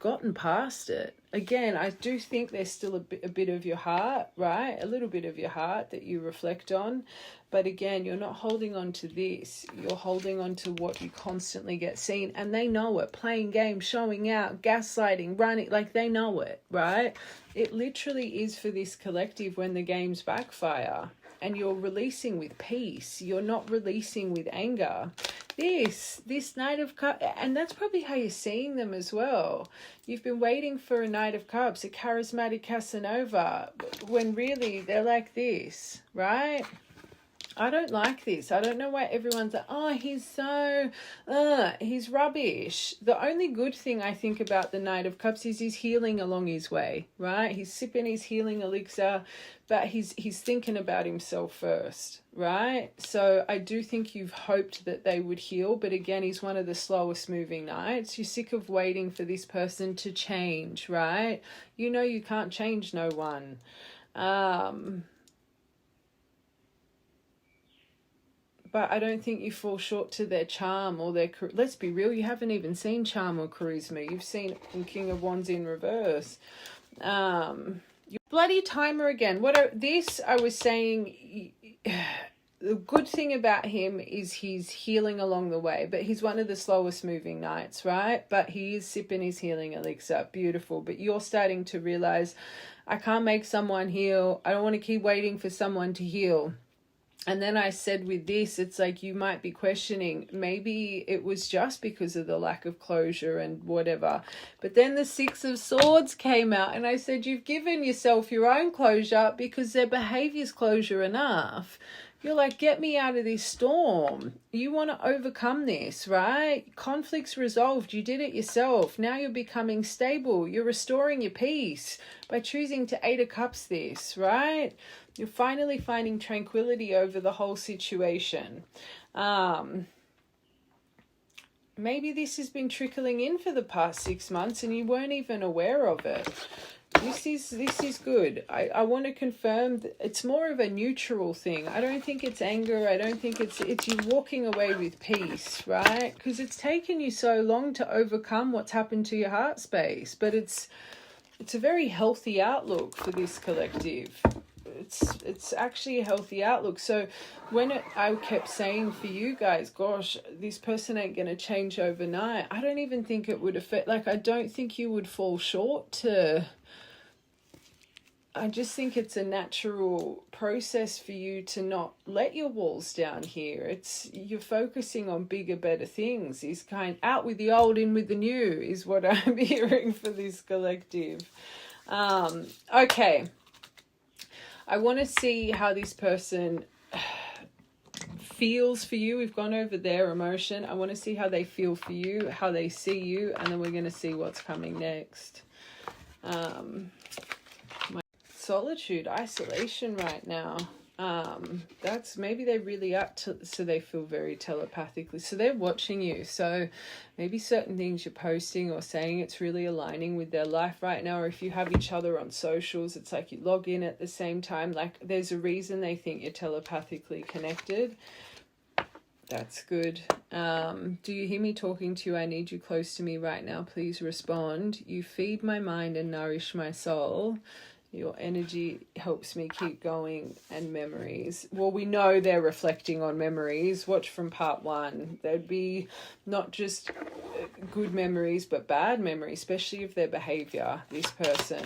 gotten past it. Again, I do think there's still a bit of your heart, right? A little bit of your heart that you reflect on. But again, you're not holding on to this. You're holding on to what you constantly get seen. And they know it. Playing games, showing out, gaslighting, running. Like, they know it, right? It literally is for this collective when the games backfire. And you're releasing with peace. You're not releasing with anger. This Knight of Cups, and that's probably how you're seeing them as well. You've been waiting for a Knight of Cups, a charismatic Casanova, when really they're like this, right? I don't like this. I don't know why everyone's like, oh, he's rubbish. The only good thing I think about the Knight of Cups is he's healing along his way, right? He's sipping his healing elixir, but he's thinking about himself first, right? So I do think you've hoped that they would heal, but again, he's one of the slowest moving knights. You're sick of waiting for this person to change, right? You know you can't change no one. But I don't think you fall short to their charm or their... Let's be real, you haven't even seen charm or charisma. You've seen King of Wands in reverse. Your bloody timer again. I was saying... The good thing about him is he's healing along the way, but he's one of the slowest moving knights, right? But he is sipping his healing elixir. Beautiful. But you're starting to realize, I can't make someone heal. I don't want to keep waiting for someone to heal. And then I said with this, it's like you might be questioning, maybe it was just because of the lack of closure and whatever. But then the Six of Swords came out and I said, you've given yourself your own closure because their behavior's closure enough. You're like, get me out of this storm. You want to overcome this, right? Conflict's resolved. You did it yourself. Now you're becoming stable. You're restoring your peace by choosing to 8 of Cups this, right? You're finally finding tranquility over the whole situation. Maybe this has been trickling in for the past 6 months and you weren't even aware of it. This is good. I want to confirm that it's more of a neutral thing. I don't think it's anger. I don't think it's you walking away with peace, right? Because it's taken you so long to overcome what's happened to your heart space. But it's a very healthy outlook for this collective. It's actually a healthy outlook. So I kept saying for you guys, gosh, this person ain't going to change overnight. I don't even think it would affect, I don't think you would fall short to... I just think it's a natural process for you to not let your walls down here. You're focusing on bigger, better things. Out with the old, in with the new is what I'm hearing for this collective. Okay. I want to see how this person feels for you. We've gone over their emotion. I want to see how they feel for you, how they see you, and then we're going to see what's coming next. Solitude, isolation right now. That's maybe they really are, so they feel very telepathically. So they're watching you. So maybe certain things you're posting or saying, it's really aligning with their life right now. Or if you have each other on socials, it's like you log in at the same time. There's a reason they think you're telepathically connected. That's good. Do you hear me talking to you? I need you close to me right now. Please respond. You feed my mind and nourish my soul. Your energy helps me keep going, and memories. Well, we know they're reflecting on memories. Watch from part 1. There'd be not just good memories, but bad memories, especially of their behavior, this person.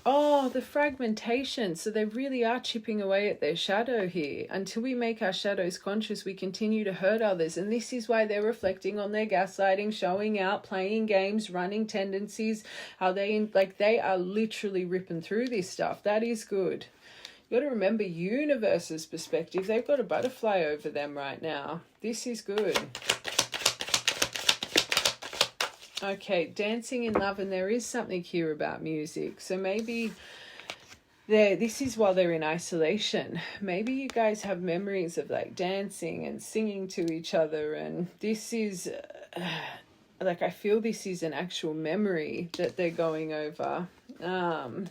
Oh, the fragmentation. So they really are chipping away at their shadow here. Until we make our shadows conscious, we continue to hurt others. And this is why they're reflecting on their gaslighting, showing out, playing games, running tendencies, how they are literally ripping through this stuff. That is good. You got to remember universe's perspective. They've got a butterfly over them right now. This is good. Okay, dancing in love, and there is something here about music. So maybe this is while they're in isolation. Maybe you guys have memories of dancing and singing to each other, and this is I feel this is an actual memory that they're going over. I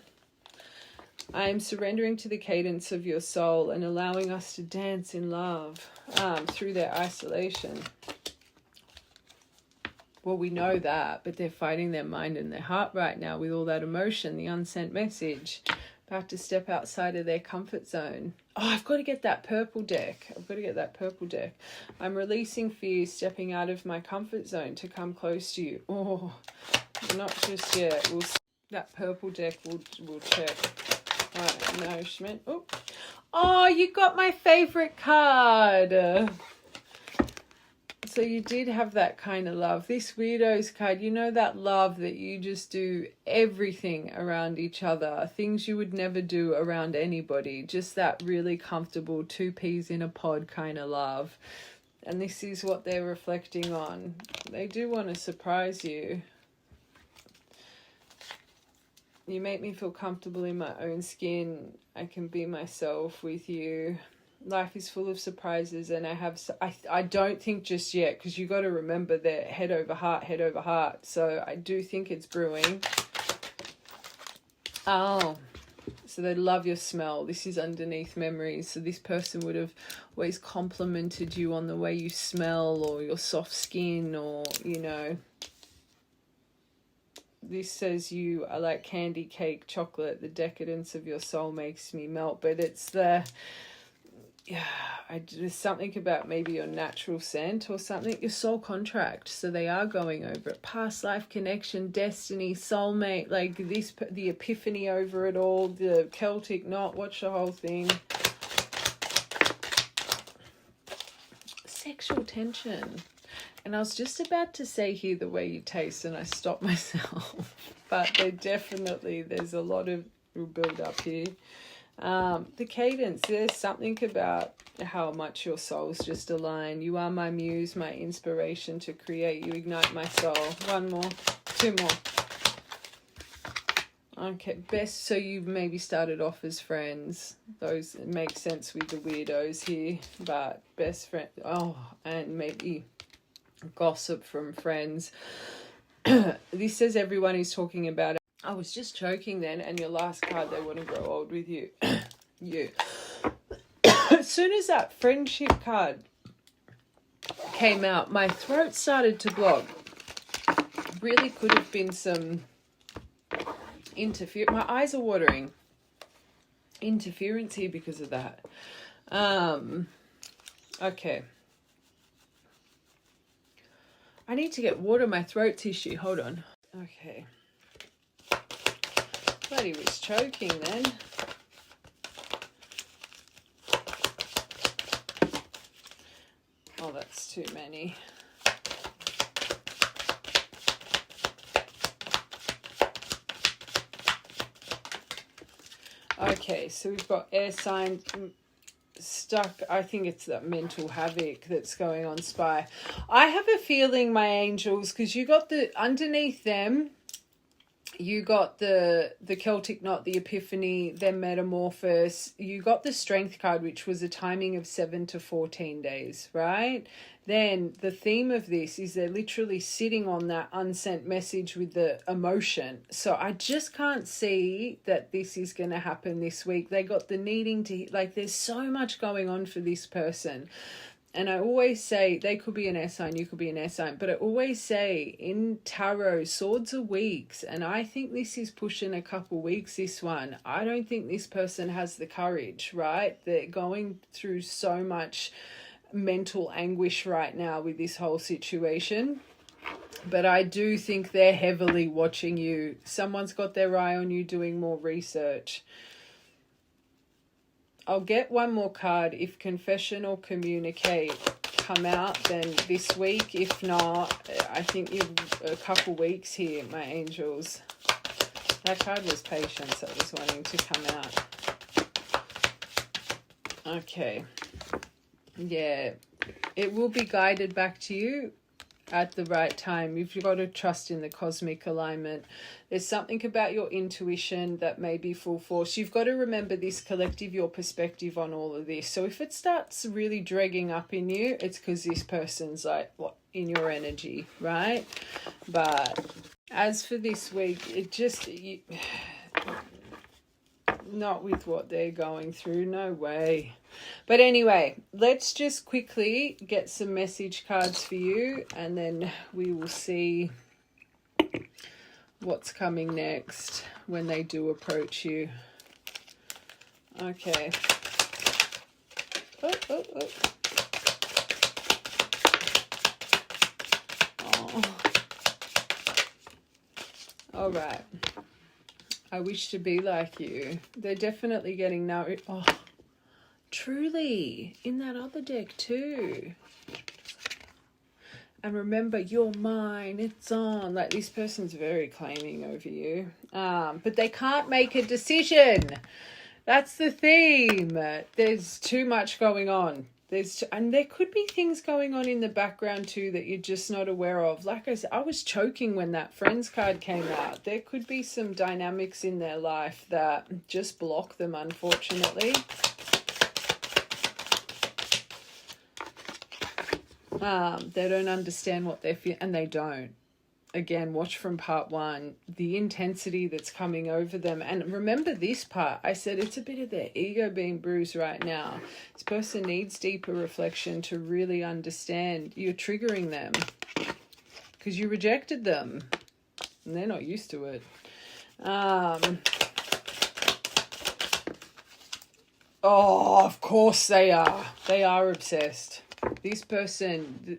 am surrendering to the cadence of your soul and allowing us to dance in love through their isolation. Well, we know that, but they're fighting their mind and their heart right now with all that emotion, the unsent message. About to step outside of their comfort zone. Oh, I've got to get that purple deck. I'm releasing fear, stepping out of my comfort zone to come close to you. Oh, not just yet. That purple deck we'll check. All right, nourishment. Oh, you got my favorite card. So So you did have that kind of love. This weirdos card, you know, that love that you just do everything around each other, things you would never do around anybody, just that really comfortable two peas in a pod kind of love. And this is what they're reflecting on. They do want to surprise you. You make me feel comfortable in my own skin. I can be myself with you. Life is full of surprises, and I don't think just yet, because you got to remember they're head over heart. So I do think it's brewing. Oh, so they love your smell. This is underneath memories. So this person would have always complimented you on the way you smell, or your soft skin, or, you know. This says you are like candy, cake, chocolate. The decadence of your soul makes me melt. But it's the... yeah, there's something about maybe your natural scent or something, your soul contract. So they are going over it. Past life connection, destiny, soulmate, like this, the epiphany over it all, the Celtic knot, watch the whole thing. Sexual tension. And I was just about to say here the way you taste, and I stopped myself. But there's a lot of build up here. The cadence, there's something about how much your souls just align. You are my muse, my inspiration to create. You ignite my soul. One more, two more. Okay, best. So you maybe started off as friends. Those make sense with the weirdos here. But best friend. Oh, and maybe gossip from friends. This says everyone is talking about it. I was just choking then, and your last card, they want to grow old with you. You. As soon as that friendship card came out, my throat started to block. Really could have been some interference. My eyes are watering. Interference here because of that. Okay. I need to get water in my throat tissue. Hold on. Okay. Bloody was choking then. Oh, that's too many. Okay, so we've got air signs stuck. I think it's that mental havoc that's going on, Spy. I have a feeling, my angels, because you got the underneath them, you got the Celtic knot, the epiphany, then metamorphosis. You got the strength card, which was a timing of 7 to 14 days, right? Then the theme of this is they're literally sitting on that unsent message with the emotion. So I just can't see that this is going to happen this week. They got the needing to, like, there's so much going on for this person. And I always say, they could be an air sign, you could be an air sign, but I always say in tarot, swords are weeks, and I think this is pushing a couple weeks, this one. I don't think this person has the courage, right? They're going through so much mental anguish right now with this whole situation. But I do think they're heavily watching you. Someone's got their eye on you doing more research. I'll get one more card. If confession or communicate come out, then this week. If not, I think you've a couple weeks here, my angels. That card was patience that was wanting to come out. Okay. Yeah. It will be guided back to you at the right time. You've got to trust in the cosmic alignment. There's something about your intuition that may be full force. You've got to remember this collective, your perspective on all of this. So if it starts really dragging up in you, it's because this person's like, what, in your energy, right? But as for this week, it just... not with what they're going through, no way. But anyway, let's just quickly get some message cards for you, and then we will see what's coming next when they do approach you. Okay. Oh. All right. I wish to be like you. They're definitely getting nourished. Oh, truly. In that other deck too. And remember, you're mine, it's on. Like, this person's very claiming over you. But they can't make a decision. That's the theme. There's too much going on. And there could be things going on in the background too that you're just not aware of. Like I said, I was choking when that Friends card came out. There could be some dynamics in their life that just block them, unfortunately. They don't understand what they're feeling, and they don't. Again, watch from part 1, the intensity that's coming over them. And remember this part, I said it's a bit of their ego being bruised right now. This person needs deeper reflection to really understand you're triggering them because you rejected them and they're not used to it. Oh, of course they are. They are obsessed. This person,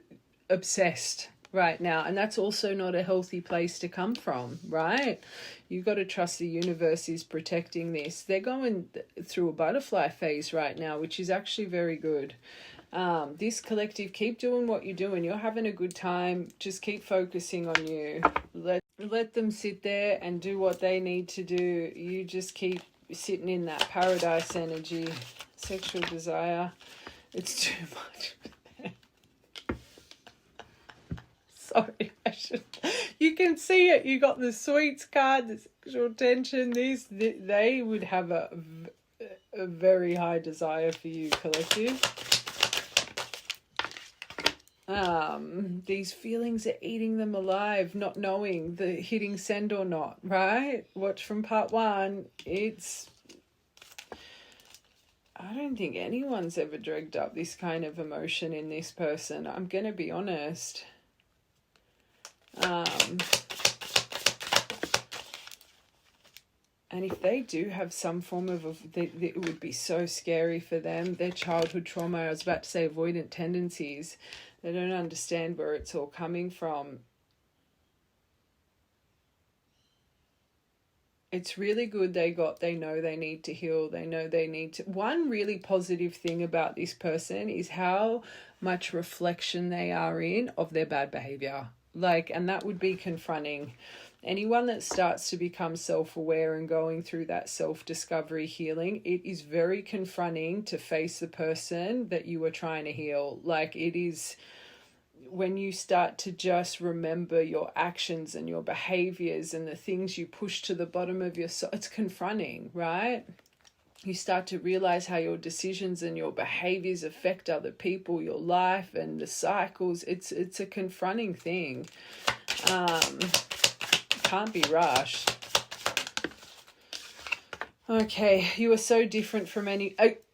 obsessed right now, and that's also not a healthy place to come from, right? You've got to trust the universe is protecting this. They're going through a butterfly phase right now, which is actually very good. This collective, keep doing what you're doing. You're having a good time. Just keep focusing on you. Let them sit there and do what they need to do. You just keep sitting in that paradise energy. Sexual desire, it's too much. Sorry, you can see it. You got the sweets card, the sexual tension. They would have a very high desire for you, collective. These feelings are eating them alive, not knowing the hitting send or not, right? Watch from part 1. I don't think anyone's ever dragged up this kind of emotion in this person. I'm going to be honest. And if they do have some form of, it would be so scary for them. Their childhood trauma, I was about to say avoidant tendencies. They don't understand where it's all coming from. It's really good they know they need to heal. They know they need to. One really positive thing about this person is how much reflection they are in of their bad behavior. And that would be confronting. Anyone that starts to become self-aware and going through that self-discovery healing, it is very confronting to face the person that you are trying to heal. It is when you start to just remember your actions and your behaviors and the things you push to the bottom of your soul, it's confronting, right? You start to realize how your decisions and your behaviors affect other people, your life and the cycles. It's a confronting thing. Can't be rushed. Okay, you are so different from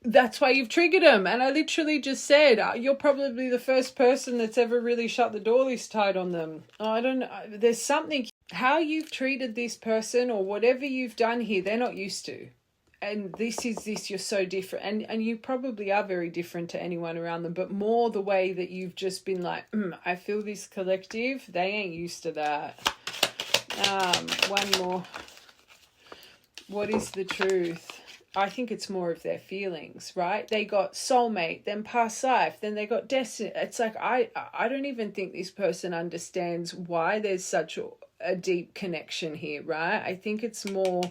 that's why you've triggered them. And I literally just said, you're probably the first person that's ever really shut the door this tight on them. I don't know. There's something, how you've treated this person or whatever you've done here, they're not used to. And you're so different. And you probably are very different to anyone around them, but more the way that you've just been like, I feel this collective, they ain't used to that. One more. What is the truth? I think it's more of their feelings, right? They got soulmate, then past life, then they got destiny. It's like, I don't even think this person understands why there's such a deep connection here, right? I think it's more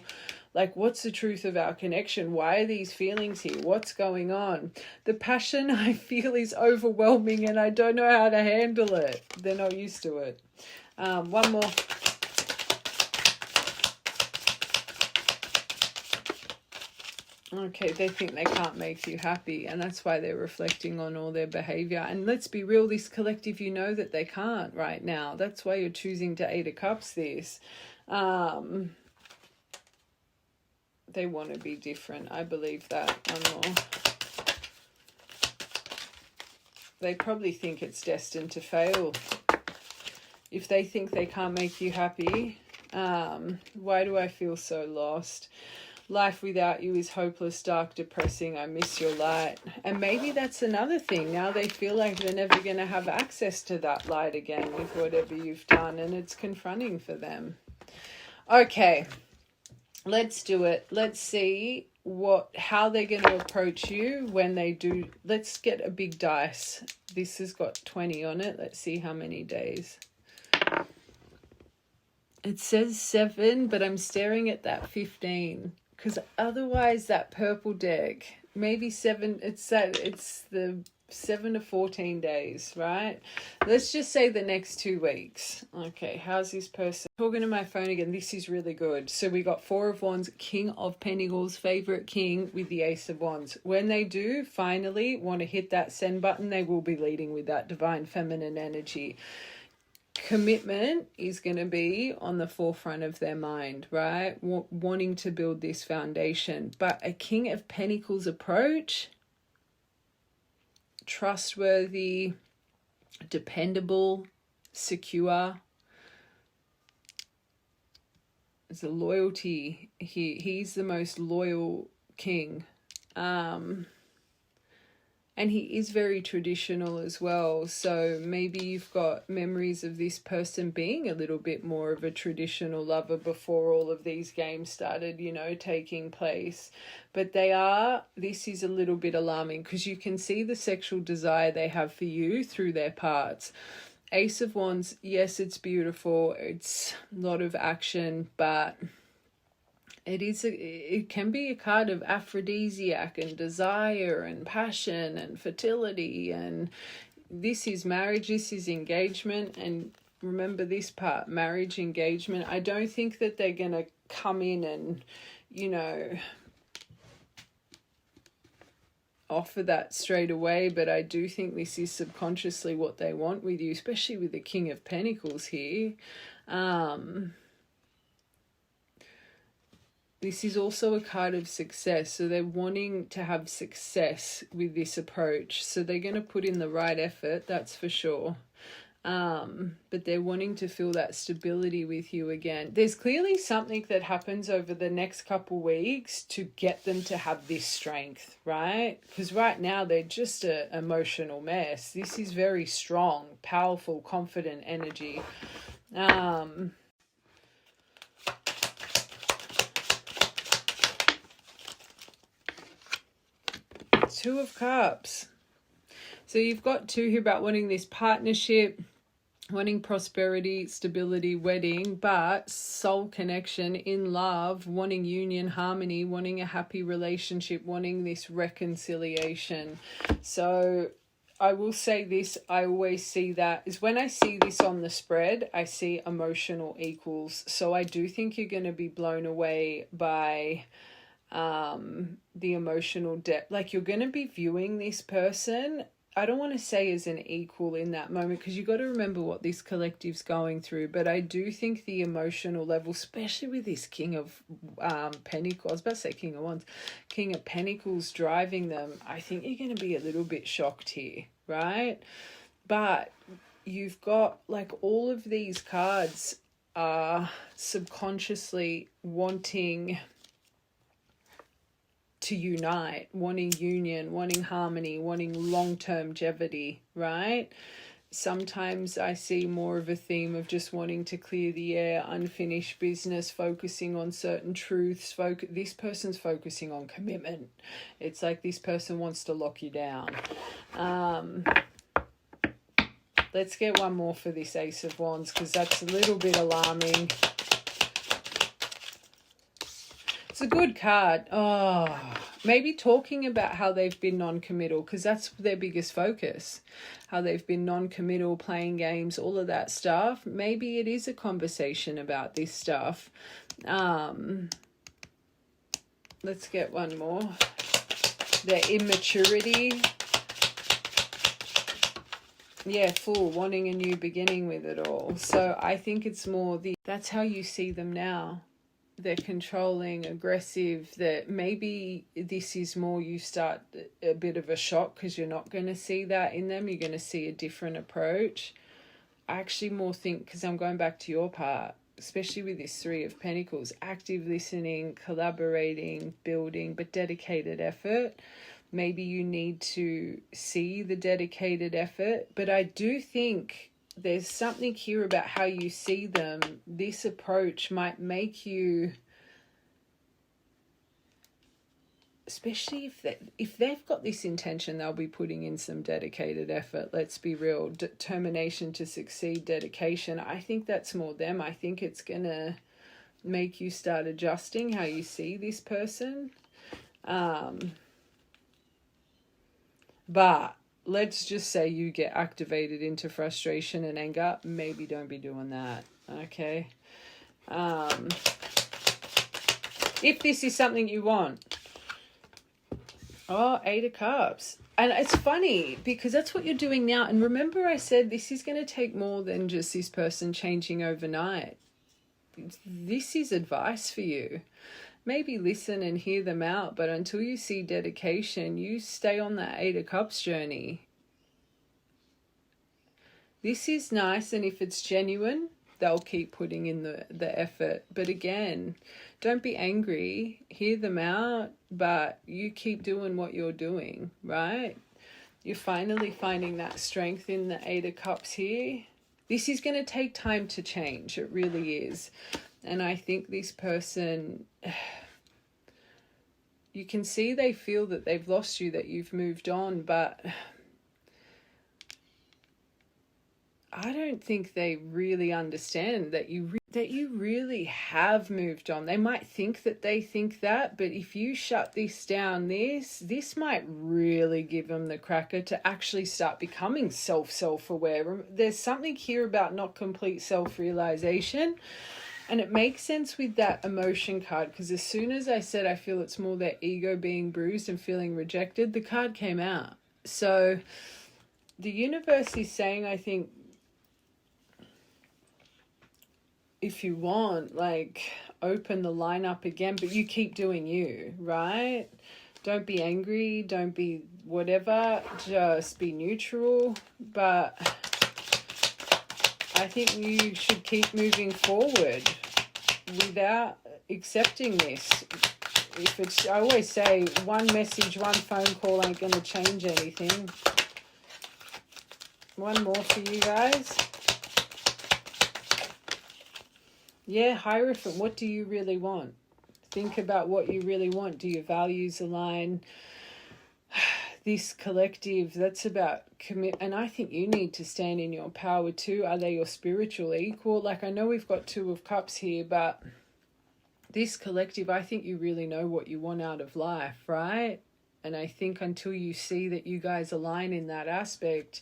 like, what's the truth of our connection? Why are these feelings here? What's going on? The passion I feel is overwhelming and I don't know how to handle it. They're not used to it. One more. Okay, they think they can't make you happy, and that's why they're reflecting on all their behavior. And let's be real, this collective, you know that they can't right now. That's why you're choosing to 8 of Cups this. They want to be different. I believe that. One more. They probably think it's destined to fail. If they think they can't make you happy, why do I feel so lost? Life without you is hopeless, dark, depressing. I miss your light. And maybe that's another thing. Now they feel like they're never going to have access to that light again with whatever you've done. And it's confronting for them. Okay, let's do it. Let's see how they're going to approach you when they do. Let's get a big dice. This has got 20 on it. Let's see how many days. It says 7, but I'm staring at that 15 because otherwise that purple deck, maybe 7, it's the 7 to 14 days, right? Let's just say the next 2 weeks. Okay, how's this person? Talking to my phone again. This is really good. So we got 4 of Wands, King of Pentacles, favorite king with the Ace of Wands. When they do finally want to hit that send button, they will be leading with that divine feminine energy. Commitment is going to be on the forefront of their mind, right? Wanting to build this foundation. But a King of Pentacles approach, trustworthy, dependable, secure. There's a loyalty here. He's the most loyal king. And he is very traditional as well. So maybe you've got memories of this person being a little bit more of a traditional lover before all of these games started, taking place. But this is a little bit alarming because you can see the sexual desire they have for you through their parts. Ace of Wands, yes, it's beautiful. It's a lot of action, but it can be a card of aphrodisiac and desire and passion and fertility, and this is marriage, this is engagement. And remember this part, marriage, engagement. I don't think that they're going to come in and offer that straight away, but I do think this is subconsciously what they want with you, especially with the King of Pentacles here. This is also a card of success. So they're wanting to have success with this approach. So they're going to put in the right effort, that's for sure. But they're wanting to feel that stability with you again. There's clearly something that happens over the next couple weeks to get them to have this strength, right? Because right now they're just an emotional mess. This is very strong, powerful, confident energy. Two of Cups. So you've got 2 here about wanting this partnership, wanting prosperity, stability, wedding, but soul connection, in love, wanting union, harmony, wanting a happy relationship, wanting this reconciliation. So I will say this, I always see that is when I see this on the spread, I see emotional equals. So I do think you're going to be blown away by the emotional depth. Like, you're going to be viewing this person, I don't want to say as an equal in that moment, because you got to remember what this collective's going through. But I do think the emotional level, especially with this King of Pentacles, I was about to say King of Wands, King of Pentacles driving them, I think you're going to be a little bit shocked here, right? But you've got, like, all of these cards are subconsciously wanting to unite, wanting union, wanting harmony, wanting long-term longevity, right? Sometimes I see more of a theme of just wanting to clear the air, unfinished business, focusing on certain truths. This person's focusing on commitment. It's like this person wants to lock you down. Let's get one more for this Ace of Wands, because that's a little bit alarming. It's a good card. Oh, maybe talking about how they've been non-committal, because that's their biggest focus. How they've been non-committal, playing games, all of that stuff. Maybe it is a conversation about this stuff. Let's get one more. Their immaturity. Yeah, Fool, wanting a new beginning with it all. So I think it's more that's how you see them now. They're controlling, aggressive, that maybe this is more you start a bit of a shock because you're not going to see that in them. You're going to see a different approach. I actually more think, because I'm going back to your part, especially with this 3 of Pentacles, active listening, collaborating, building, but dedicated effort. Maybe you need to see the dedicated effort, but I do think there's something here about how you see them. This approach might make you especially if they've got this intention, they'll be putting in some dedicated effort. Let's be real. Determination to succeed, dedication. I think that's more them. I think it's gonna make you start adjusting how you see this person. But let's just say you get activated into frustration and anger. Maybe don't be doing that. Okay. If this is something you want. Oh, 8 of Cups. And it's funny because that's what you're doing now. And remember I said this is going to take more than just this person changing overnight. This is advice for you. Maybe listen and hear them out, but until you see dedication, you stay on that 8 of Cups journey. This is nice, and if it's genuine, they'll keep putting in the effort. But again, don't be angry. Hear them out, but you keep doing what you're doing, right? You're finally finding that strength in the 8 of Cups here. This is going to take time to change. It really is. And I think this person, you can see they feel that they've lost you, that you've moved on, but I don't think they really understand that you really have moved on. They might think that they think that, but if you shut this down, this might really give them the cracker to actually start becoming self-aware. There's something here about not complete self-realization. And it makes sense with that emotion card, because as soon as I said I feel it's more their ego being bruised and feeling rejected, the card came out. So the universe is saying, I think, if you want, like, open the line up again, but you keep doing you, right? Don't be angry, don't be whatever, just be neutral. But I think you should keep moving forward without accepting this. If it's, I always say, one message, one phone call ain't going to change anything. One more for you guys. Yeah, Hierophant, what do you really want? Think about what you really want. Do your values align? This collective, that's about commit. And I think you need to stand in your power too. Are they your spiritual equal? Like, I know we've got 2 of Cups here, but this collective, I think you really know what you want out of life, right? And I think until you see that you guys align in that aspect,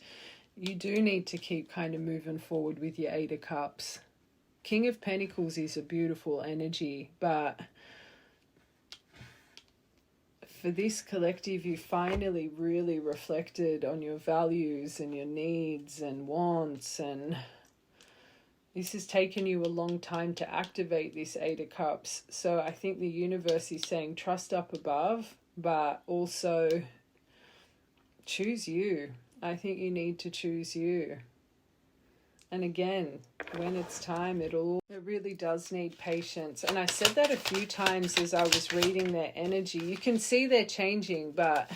you do need to keep kind of moving forward with your 8 of Cups. King of Pentacles is a beautiful energy, but for this collective, you finally really reflected on your values and your needs and wants, and this has taken you a long time to activate this 8 of Cups. So I think the universe is saying trust up above, but also choose you. I think you need to choose you. And again, when it's time, it really does need patience. And I said that a few times as I was reading their energy. You can see they're changing, but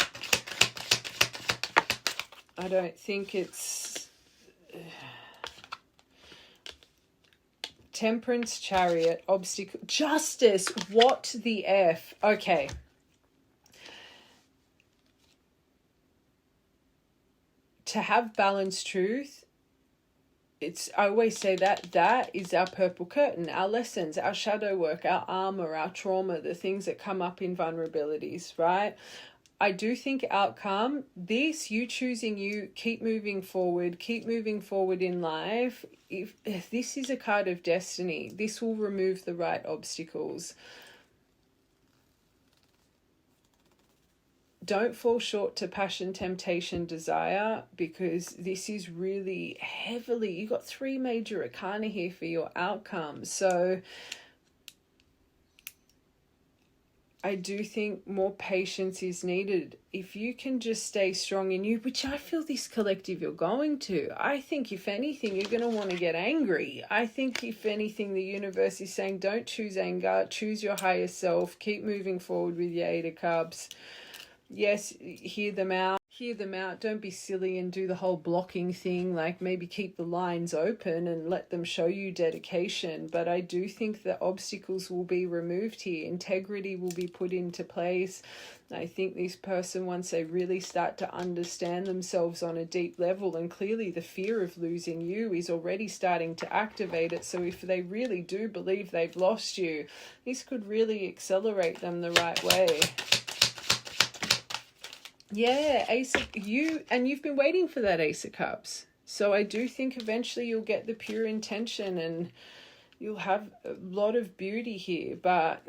I don't think it's... Temperance, Chariot, Obstacle, Justice. What the F? Okay. To have balanced truth, I always say that is our purple curtain, our lessons, our shadow work, our armor, our trauma, the things that come up in vulnerabilities, right? I do think outcome, this, you choosing you, keep moving forward in life. If this is a card of destiny, this will remove the right obstacles. Don't fall short to passion, temptation, desire, because this is really heavily, you got 3 major arcana here for your outcome. So I do think more patience is needed. If you can just stay strong in you, which I feel this collective you're going to. I think if anything, you're going to want to get angry. I think if anything, the universe is saying don't choose anger, choose your higher self, keep moving forward with your 8 of Cups. Yes, hear them out. hear them out. Don't be silly and do the whole blocking thing. Like, maybe keep the lines open and let them show you dedication. But I do think that obstacles will be removed here. Integrity will be put into place. I think this person, once they really start to understand themselves on a deep level, and clearly the fear of losing you is already starting to activate it. So if they really do believe they've lost you, this could really accelerate them the right way. Yeah, you've been waiting for that Ace of Cups. So I do think eventually you'll get the pure intention and you'll have a lot of beauty here. But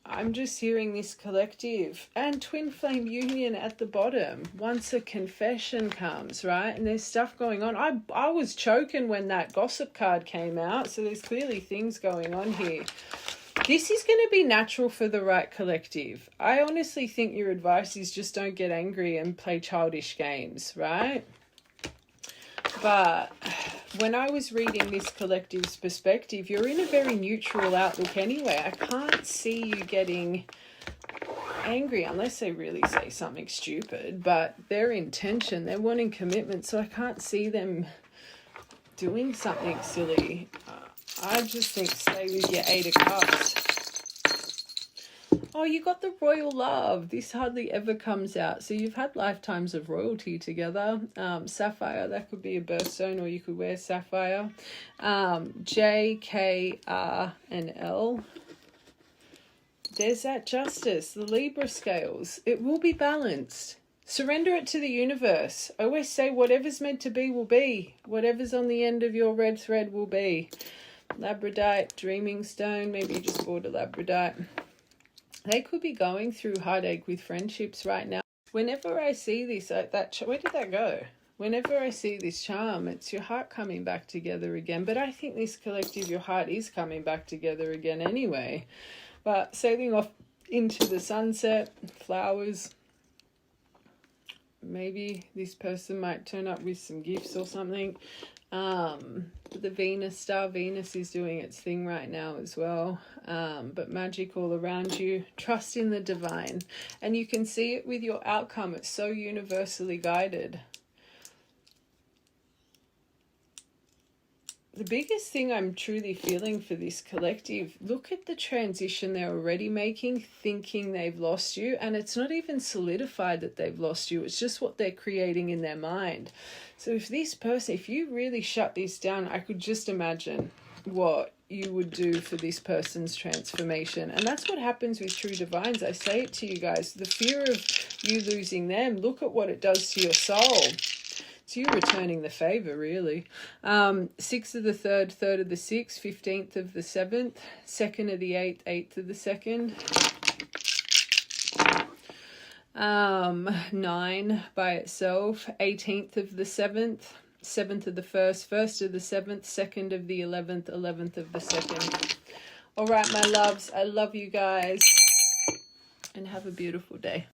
I'm just hearing this collective and twin flame union at the bottom. Once a confession comes, right? And there's stuff going on. I was choking when that gossip card came out. So there's clearly things going on here. This is going to be natural for the right collective. I honestly think your advice is just don't get angry and play childish games, right? But when I was reading this collective's perspective, you're in a very neutral outlook anyway. I can't see you getting angry unless they really say something stupid. But their intention, they're wanting commitment, so I can't see them doing something silly. I just think stay with your Eight of Cups. Oh, you got the royal love. This hardly ever comes out. So you've had lifetimes of royalty together. Sapphire, that could be a birthstone, or you could wear sapphire. J, K, R, and L. There's that justice, the Libra scales. It will be balanced. Surrender it to the universe. I always say whatever's meant to be will be. Whatever's on the end of your red thread will be. Labradorite, dreaming stone. Maybe you just bought a labradorite. They could be going through heartache with friendships right now. Whenever I see this, where did that go? Whenever I see this charm, it's your heart coming back together again. But I think this collective, your heart is coming back together again anyway. But sailing off into the sunset, flowers. Maybe this person might turn up with some gifts or something. The Venus star, Venus is doing its thing right now as well. But magic all around you. Trust in the divine. And you can see it with your outcome. It's so universally guided. The biggest thing I'm truly feeling for this collective, look at the transition they're already making, thinking they've lost you. And it's not even solidified that they've lost you. It's just what they're creating in their mind. So if this person, if you really shut this down, I could just imagine what you would do for this person's transformation. And that's what happens with true divines. I say it to you guys, the fear of you losing them, look at what it does to your soul. It's you returning the favor, really. 6th of the 3rd, 3rd of the 6th, 15th of the 7th, 2nd of the 8th, 8th of the 2nd. 9 by itself, 18th of the 7th, 7th of the 1st, 1st of the 7th, 2nd of the 11th, 11th of the 2nd. All right, my loves, I love you guys, and have a beautiful day.